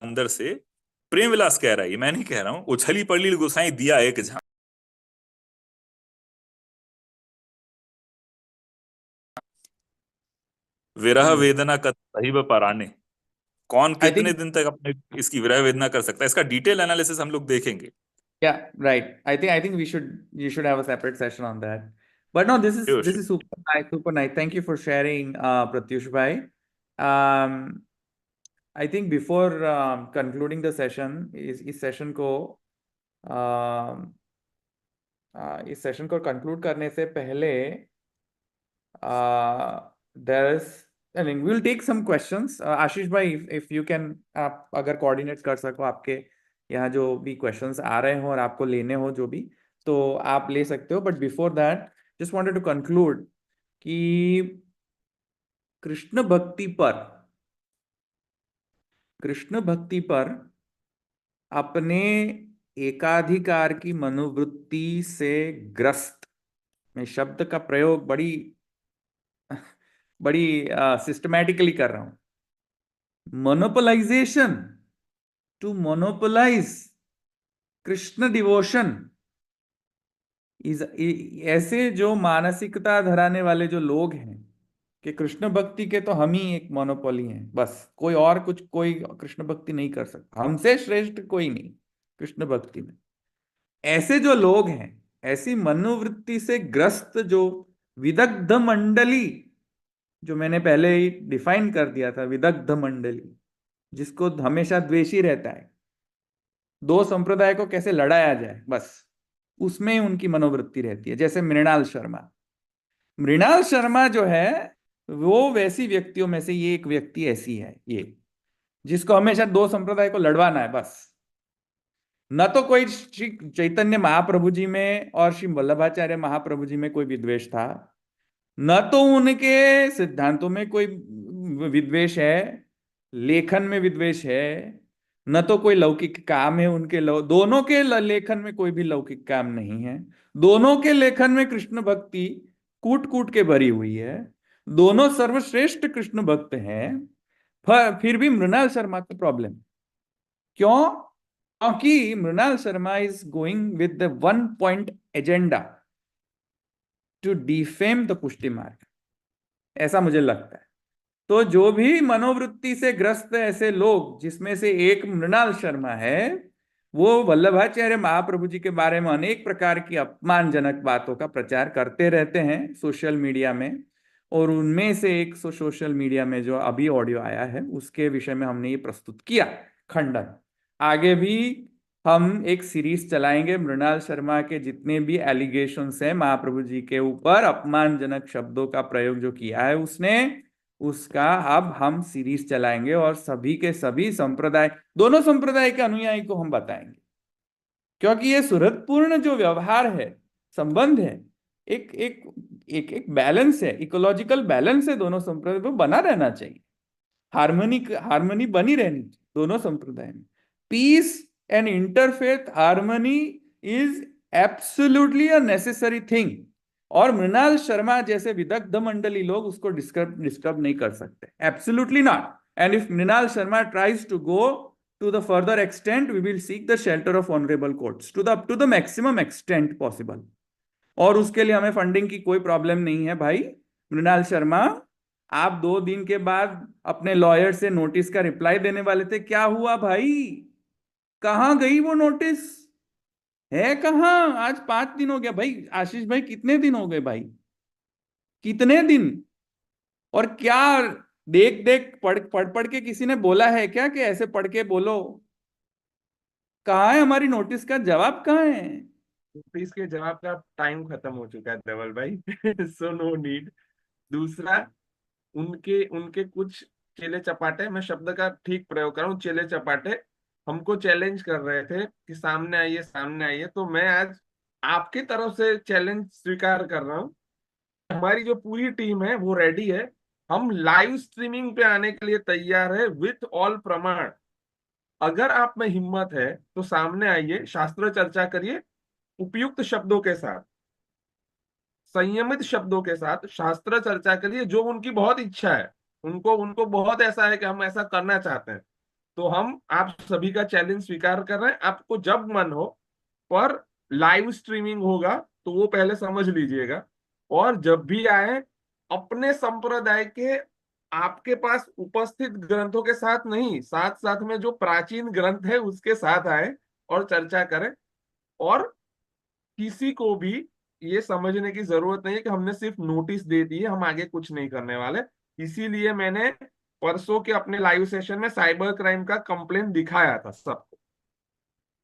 अंदर से, प्रेम विलास कह रहा है, ये मैं नहीं कह रहा हूं, उछली पड़ली गोसाई दिया एक झांक, विरह वेदना का सही पराने। कौन आई कितने थिंक दिन तक अपने इसकी विरह वेदना कर सकता है, इसका डिटेल एनालिसिस हम लोग देखेंगे। Yeah, right. I think you should have a separate session on that. But no, this is sure this sure. is super nice, super nice. Thank you for sharing, Pratyush bhai. Um, I think before concluding the session, इस session को um, इस session को conclude करने से पहले there's I mean we'll take some questions. आशीष भाई, if you can, आप अगर coordinate कर सको, आपके यहाँ जो भी questions आ रहे हो और आपको लेने हो जो भी, तो आप ले सकते हो। But before that, just wanted to conclude कि कृष्ण भक्ति पर अपने एकाधिकार की मनोवृत्ति से ग्रस्त, मैं शब्द का प्रयोग बड़ी बड़ी सिस्टमैटिकली कर रहा हूं, monopolization, to monopolize Krishna devotion is, ऐसे जो मानसिकता धराने वाले जो लोग हैं कि कृष्ण भक्ति के तो हम ही एक मोनोपोली हैं, बस कोई और कोई कृष्ण भक्ति नहीं कर सकता, हमसे श्रेष्ठ कोई नहीं कृष्ण भक्ति में, ऐसे जो लोग हैं, ऐसी मनोवृत्ति से ग्रस्त जो विदग्ध मंडली, जो मैंने पहले ही डिफाइन कर दिया था, विदग्ध मंडली, जिसको हमेशा द्वेषी रहता है, दो संप्रदाय को कैसे लड़ाया जाए, बस उसमें उनकी मनोवृत्ति रहती है। जैसे मृणाल शर्मा जो है, वो वैसी व्यक्तियों में से ये एक व्यक्ति ऐसी है, ये जिसको हमेशा दो संप्रदाय को लड़वाना है बस। न तो कोई श्री चैतन्य महाप्रभु जी में और श्री वल्लभाचार्य महाप्रभु जी में कोई विद्वेष था, न तो उनके सिद्धांतों में कोई विद्वेष है, लेखन में विद्वेष है, न तो कोई लौकिक काम है उनके दोनों के लेखन में कोई भी लौकिक काम नहीं है। दोनों के लेखन में कृष्ण भक्ति कूट कूट के भरी हुई है, दोनों सर्वश्रेष्ठ कृष्ण भक्त हैं। फिर भी मृणाल शर्मा का प्रॉब्लम क्यों? क्योंकि Mrinal Sharma is going with the one point agenda to defame the Pushti Marg, ऐसा मुझे लगता है। तो जो भी मनोवृत्ति से ग्रस्त ऐसे लोग, जिसमें से एक मृणाल शर्मा है, वो वल्लभाचार्य महाप्रभु जी के बारे में अनेक प्रकार की अपमानजनक बातों का प्रचार करते रहते हैं सोशल मीडिया में। और उनमें से एक सोशल मीडिया में जो अभी ऑडियो आया है, उसके विषय में हमने ये प्रस्तुत किया खंडन। आगे भी हम एक सीरीज चलाएंगे, मृणाल शर्मा के जितने भी एलिगेशंस हैं महाप्रभु जी के ऊपर, अपमानजनक शब्दों का प्रयोग जो किया है उसने, उसका अब हम सीरीज चलाएंगे और सभी के सभी संप्रदाय, दोनों संप्रदाय के अनुयायी को हम बताएंगे। क्योंकि ये सुहृदपूर्ण जो व्यवहार है, संबंध है, एक एक एक एक बैलेंस है, इकोलॉजिकल बैलेंस है, दोनों संप्रदाय में बना रहना चाहिए, हार्मनी बनी रहनी चाहिए दोनों संप्रदाय में। Peace and interfaith harmony is absolutely a necessary thing, और मृणाल शर्मा जैसे विदग्ध मंडली लोग उसको डिस्टर्ब नहीं कर सकते, absolutely not. And if Mrinal Sharma tries to go to the further extent, we will seek the shelter of honorable courts to the maximum extent possible. और उसके लिए हमें फंडिंग की कोई प्रॉब्लम नहीं है भाई। मृणाल शर्मा, आप 2 दिन के बाद अपने लॉयर से नोटिस का रिप्लाई देने वाले थे, क्या हुआ भाई? कहां गई वो नोटिस? है कहां? आज 5 दिन हो गया भाई। आशीष भाई, कितने दिन हो गए भाई? कितने दिन? और क्या देख देख पढ़ पढ़ पढ़ के किसी ने बोला है क्या कि ऐसे पढ़ के बोलो? कहाँ है हमारी नोटिस का जवाब? कहाँ है? नोटिस के जवाब का टाइम खत्म हो चुका है Dhaval bhai. So no need. दूसरा, उनके उनके कुछ चेले चपाटे, मैं शब्द का ठीक प्रयोग कर रहा हूँ, चेले चपाटे हमको चैलेंज कर रहे थे कि सामने आइए सामने आइए। तो मैं आज आपकी तरफ से चैलेंज स्वीकार कर रहा हूँ। हमारी जो पूरी टीम है वो रेडी है। हम लाइव स्ट्रीमिंग पे आने के लिए तैयार है विथ ऑल प्रमाण। अगर आप में हिम्मत है तो सामने आइए, शास्त्र चर्चा करिए, उपयुक्त शब्दों के साथ, संयमित शब्दों के साथ शास्त्र चर्चा करिए। जो उनकी बहुत इच्छा है, उनको उनको बहुत ऐसा है कि हम ऐसा करना चाहते हैं, तो हम आप सभी का चैलेंज स्वीकार कर रहे हैं। आपको जब मन हो, पर लाइव स्ट्रीमिंग होगा तो वो पहले समझ लीजिएगा। और जब भी आए, अपने संप्रदाय के आपके पास उपस्थित ग्रंथों के साथ नहीं, साथ साथ में जो प्राचीन ग्रंथ है उसके साथ आए और चर्चा करें। और किसी को भी ये समझने की जरूरत नहीं है कि हमने सिर्फ नोटिस दे दी है, हम आगे कुछ नहीं करने वाले। इसीलिए मैंने परसों के अपने लाइव सेशन में साइबर क्राइम का कंप्लेन दिखाया था सबको।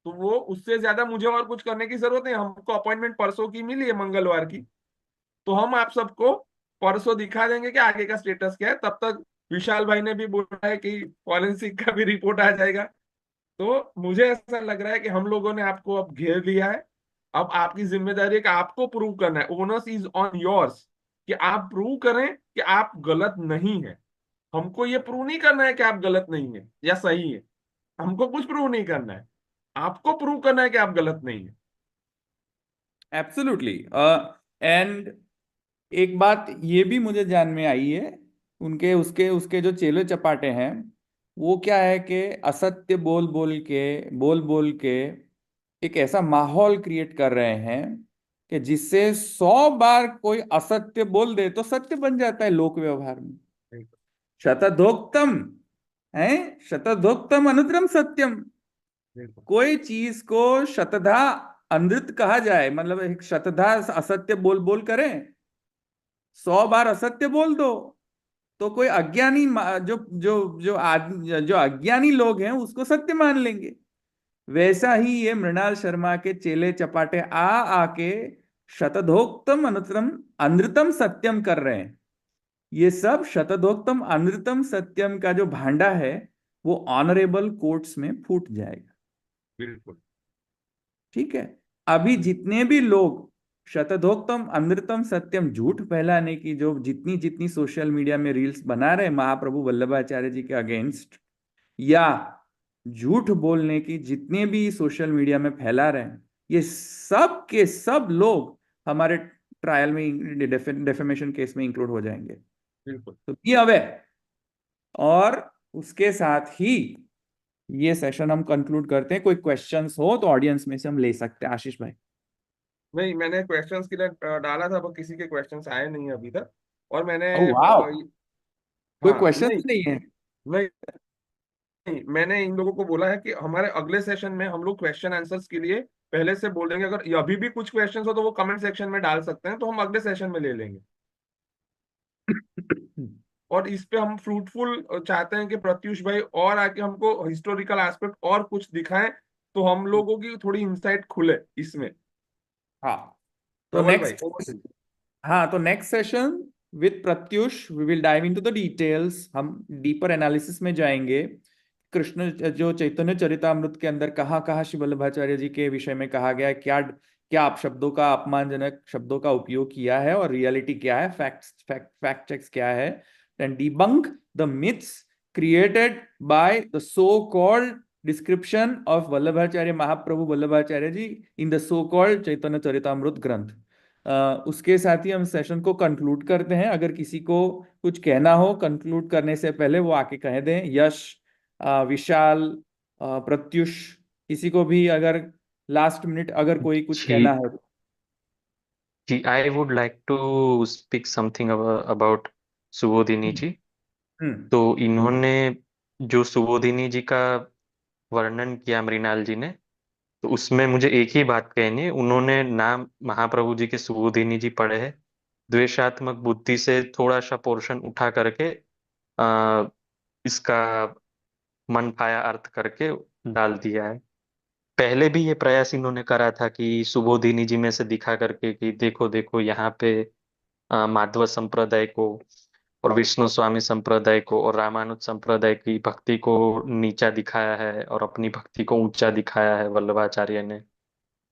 तो वो उससे ज्यादा मुझे और कुछ करने की जरूरत नहीं। हमको अपॉइंटमेंट परसों की मिली है, मंगलवार की। तो हम आप सबको परसों दिखा देंगे कि आगे का स्टेटस क्या है। तब तक विशाल भाई ने भी बोला है कि फॉरेंसिक का भी रिपोर्ट आ जाएगा। तो मुझे ऐसा लग रहा है कि हम लोगों ने आपको अब घेर लिया है। अब आपकी जिम्मेदारी है कि आपको प्रूव करना है। ओनस इज ऑन योर्स, कि आप प्रूव करें कि आप गलत नहीं है। हमको ये प्रूव नहीं करना है कि आप गलत नहीं है या सही है। हमको कुछ प्रूव नहीं करना है, आपको प्रूव करना है कि आप गलत नहीं है। एब्सोल्युटली। एंड एक बात ये भी मुझे जान में आई है, उनके उसके उसके जो चेले चपाटे हैं, वो क्या है कि असत्य बोल बोल के एक ऐसा माहौल क्रिएट कर रहे हैं कि जिससे 100 बार कोई असत्य बोल दे तो सत्य बन जाता है लोक व्यवहार में। शतधोक्तम है, शतधोक्तम अनुत्रम सत्यम। कोई चीज को शतधा अनृत कहा जाए, मतलब एक शतधा असत्य बोल बोल करें, 100 बार असत्य बोल दो तो कोई अज्ञानी जो जो जो अज्ञानी लोग हैं उसको सत्य मान लेंगे। वैसा ही ये मृणाल शर्मा के चेले चपाटे आके शतधोक्तम अनुतम अनृतम सत्यम कर रहे हैं। ये सब शतधोक्तम अनृतम सत्यम का जो भांडा है वो ऑनरेबल कोर्ट्स में फूट जाएगा। बिल्कुल ठीक है। अभी जितने भी लोग शतधोक्तम अमृतम सत्यम झूठ फैलाने की जो जितनी जितनी सोशल मीडिया में रील्स बना रहे महाप्रभु वल्लभाचार्य जी के अगेंस्ट, या झूठ बोलने की जितने भी सोशल मीडिया में फैला रहे हैं, ये सब के सब लोग हमारे ट्रायल में डेफेमेशन केस में इंक्लूड हो जाएंगे। बिल्कुल। तो बी अवेयर। और उसके साथ ही ये सेशन हम कंक्लूड करते हैं। कोई क्वेश्चंस हो तो ऑडियंस में से हम ले सकते हैं। आशीष भाई। नहीं, मैंने क्वेश्चंस के लिए डाला था, पर किसी के क्वेश्चंस आए नहीं अभी तक। और मैंने ओह वाह, कोई हाँ क्वेश्चन नहीं नहीं है? नहीं नहीं, मैंने इन लोगों को बोला है कि हमारे अगले सेशन में हम लोग क्वेश्चन आंसर्स के लिए पहले से बोल देंगे। अगर अभी भी कुछ क्वेश्चंस हो तो वो कमेंट सेक्शन में डाल सकते हैं, तो हम अगले सेशन में ले लेंगे। और इस पे हम फ्रूटफुल चाहते हैं कि प्रत्युष भाई और आके हमको हिस्टोरिकल एस्पेक्ट और कुछ दिखाएं, तो हम लोगों की थोड़ी इंसाइट खुले इसमें। हाँ तो धवल भाई, नेक्स्ट, हाँ तो next session with Pratyush we will dive into the details. हम डीपर एनालिसिस में जाएंगे। कृष्ण जो चैतन्य चरितामृत के अंदर कहाँ कहाँ श्री वल्लभाचार्य जी के विषय में कहा गया है, क्या क्या आप शब्दों का, अपमानजनक शब्दों का उपयोग किया है, और रियलिटी क्या है, फैक्ट चेक्स क्या है, and debunk the myths created by the so called description of Vallabhacharya Mahaprabhu Vallabhacharya ji in the so-called Chaitanya Charitamrut Granth. उसके साथ ही हम सेशन को कंक्लूड करते हैं। अगर किसी को कुछ कहना हो कंक्लूड करने से पहले वो आके कह दें। यश, विशाल, प्रत्युष, किसी को भी अगर लास्ट मिनट अगर कोई कुछ जी कहना है तो। जी, I would like to speak something about Subodhini ji. हम्म। तो इन्होंने जो सुबोधिनी जी का वर्णन किया मृणाल जी ने, तो उसमें मुझे एक ही बात कहनी है। उन्होंने नाम महाप्रभु जी के सुबोधिनी जी पढ़े हैं, द्वेषात्मक बुद्धि से थोड़ा सा पोर्शन उठा करके आ, इसका मन पाया अर्थ करके डाल दिया है। पहले भी ये प्रयास इन्होंने करा था कि सुबोधिनी जी में से दिखा करके कि देखो देखो यहाँ पे माधव संप्रदाय को और विष्णु स्वामी संप्रदाय को और रामानुज संप्रदाय की भक्ति को नीचा दिखाया है और अपनी भक्ति को ऊंचा दिखाया है वल्लभाचार्य ने।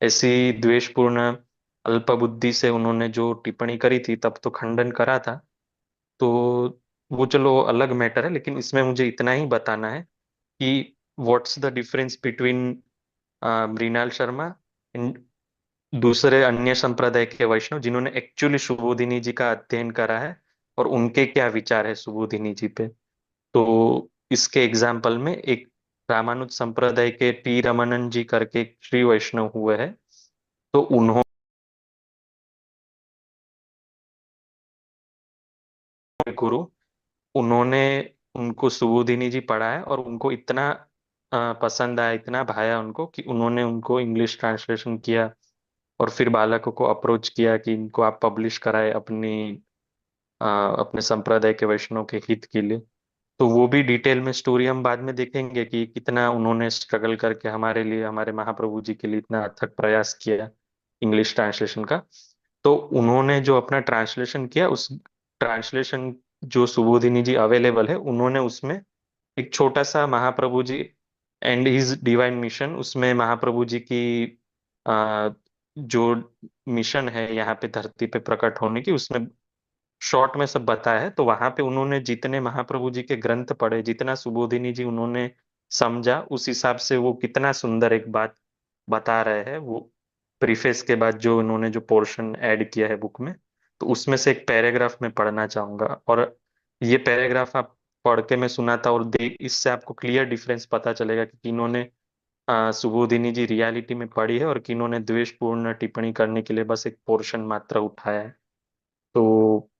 ऐसी द्वेषपूर्ण अल्पबुद्धि से उन्होंने जो टिप्पणी करी थी तब तो खंडन करा था। तो वो चलो अलग मैटर है, लेकिन इसमें मुझे इतना ही बताना है कि what's the difference between Mrinal Sharma इन दूसरे अन्य संप्रदाय के वैष्णव जिन्होंने एक्चुअली सुबोधिनी जी का अध्ययन करा है और उनके क्या विचार है सुबोधिनी जी पे। तो इसके एग्जाम्पल में एक रामानुज संप्रदाय के टी रमनन जी करके एक श्री वैष्णव हुए हैं। तो उन्होंने गुरु, उन्होंने उनको सुबोधिनी जी पढ़ा है और उनको इतना पसंद आया, इतना भाया उनको कि उन्होंने उनको इंग्लिश ट्रांसलेशन किया और फिर बालकों को अप्रोच किया कि इनको आप पब्लिश कराए अपने संप्रदाय के वैष्णव के हित के लिए। तो वो भी डिटेल में स्टोरी हम बाद में देखेंगे कि कितना उन्होंने स्ट्रगल करके हमारे लिए, हमारे महाप्रभु जी के लिए इतना अथक प्रयास किया इंग्लिश ट्रांसलेशन का। तो उन्होंने जो अपना ट्रांसलेशन किया, उस ट्रांसलेशन जो सुबोधिनी जी अवेलेबल है, उन्होंने उसमें एक छोटा सा Mahaprabhu ji and his divine mission, उसमें महाप्रभु जी की जो मिशन है यहाँ पे धरती पे प्रकट होने की, उसमें शॉर्ट में सब बताया है। तो वहां पे उन्होंने जितने महाप्रभु जी के ग्रंथ पढ़े, जितना सुबोधिनी जी उन्होंने समझा, उस हिसाब से वो कितना सुंदर एक बात बता रहे हैं। वो प्रीफेस के बाद जो उन्होंने जो पोर्शन ऐड किया है बुक में, तो उसमें से एक पैराग्राफ में पढ़ना चाहूंगा। और ये पैराग्राफ आप पढ़ के मैं सुनाता और देख, इससे आपको क्लियर डिफरेंस पता चलेगा कि किन्होंने सुबोधिनी जी रियलिटी में पढ़ी है और किन्होंने द्वेषपूर्ण टिप्पणी करने के लिए बस एक पोर्शन मात्र उठाया है। तो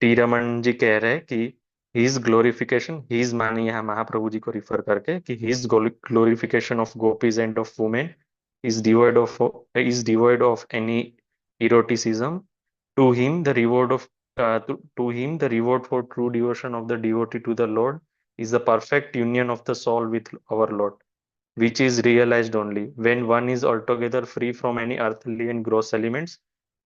टी रमन जी कह रहे हैं कि हिज ग्लोरिफिकेशन, हिज माने यहाँ महाप्रभु जी को रिफर करके, कि his glorification of gopis and of women is devoid of any eroticism. To him the reward of to him the reward for true devotion of the devotee to the Lord is the perfect union of the soul with our Lord, which is realized only when one is altogether free from any earthly and gross elements,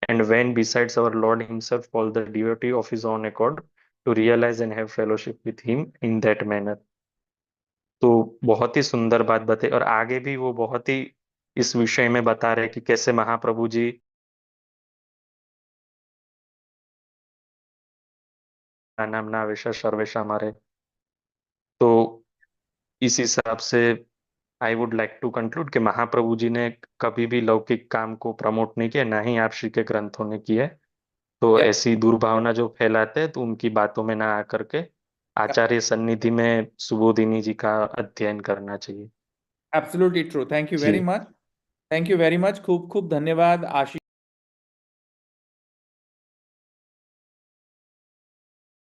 and when besides our Lord himself calls the devotee of his own accord to realize and have fellowship with him in that manner. तो बहुत ही सुंदर बात बताई और आगे भी वो बहुत ही इस विषय में बता रहे हैं कि कैसे महाप्रभु जी नाम नावेशा सर्वेशा हमारे। तो इस हिसाब से I would like to conclude कि महाप्रभु जी ने कभी भी लौकिक काम को प्रमोट नहीं किया, ना ही आप श्री के ग्रंथों ने किया है। तो Yeah, ऐसी दुर्भावना जो फैलाते हैं, तो उनकी बातों में ना आकर के आचार्य सन्निधि में सुबोधिनी जी का अध्ययन करना चाहिए। absolutely true. Thank you ji very much. Thank you very much. खूब खूब धन्यवाद आशीष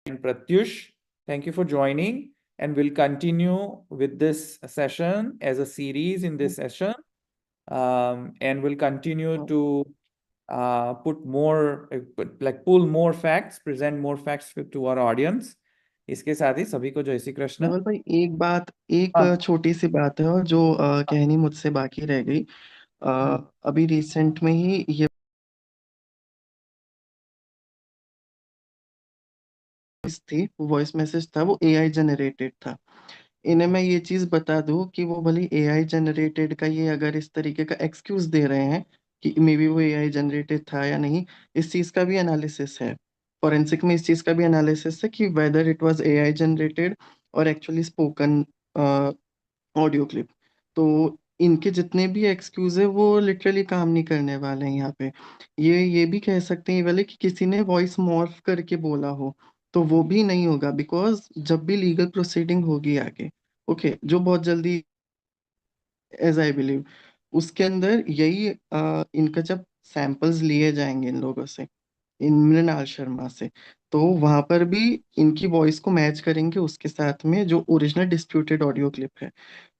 and Pratyush. Thank you for joining, and we'll continue with this session as a series in this session. And we'll continue to put more, like pull more facts, present more facts to our audience. इसके साथ ही सभी को जय श्री कृष्ण। धवल भाई, एक हाँ, छोटी सी बात है और जो कहनी मुझसे बाकी रह गई। अभी रिसेंट में ही ये थी, वॉइस मैसेज था, वो एआई जनरेटेड था। इन्हें मैं ये चीज बता दूं कि वो भली एआई जनरेटेड का ये अगर इस तरीके का एक्सक्यूज दे रहे हैं कि मे बी वो एआई जनरेटेड था या नहीं, इस चीज का भी एनालिसिस है। फॉरेंसिक में इस चीज का भी एनालिसिस है कि whether it was AI generated और एक्चुअली स्पोकन ऑडियो क्लिप। तो इनके जितने भी एक्सक्यूज है वो लिटरली काम नहीं करने वाले हैं यहाँ पे। ये भी कह सकते हैं ये वाले कि किसी ने वॉइस मॉर्फ करके बोला हो, तो वो भी नहीं होगा, बिकॉज जब भी लीगल प्रोसीडिंग होगी आगे, ओके, जो बहुत जल्दी, एज आई बिलीव, उसके अंदर यही इनका जब सैंपल्स लिए जाएंगे इन लोगों से, इन मृणाल शर्मा से, तो वहां पर भी इनकी वॉइस को मैच करेंगे उसके साथ में जो ओरिजिनल डिस्प्यूटेड ऑडियो क्लिप है।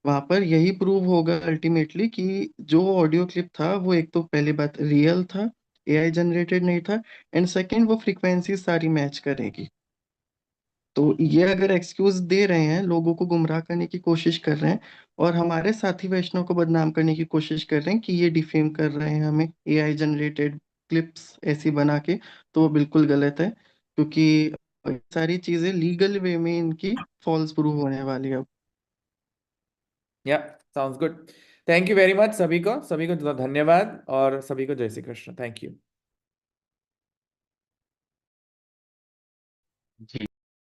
वहां पर यही प्रूव होगा अल्टीमेटली कि जो ऑडियो क्लिप था वो एक तो पहली बात रियल था, एआई जनरेटेड नहीं था, एंड सेकंड वो फ्रीक्वेंसी सारी मैच करेगी। तो ये अगर एक्सक्यूज दे रहे हैं, लोगों को गुमराह करने की कोशिश कर रहे हैं और हमारे साथी वैष्णव को बदनाम करने की कोशिश कर रहे हैं कि ये डिफेम कर रहे हैं हमें एआई जनरेटेड क्लिप्स ऐसी बना के, तो वो बिल्कुल गलत है, क्योंकि ये सारी चीजें लीगल वे में इनकी फॉल्स प्रूव होने वाली है अब। या sounds good. Thank you very much सभी को धन्यवाद और सभी को जय Shri Krishna. Thank you. Ji.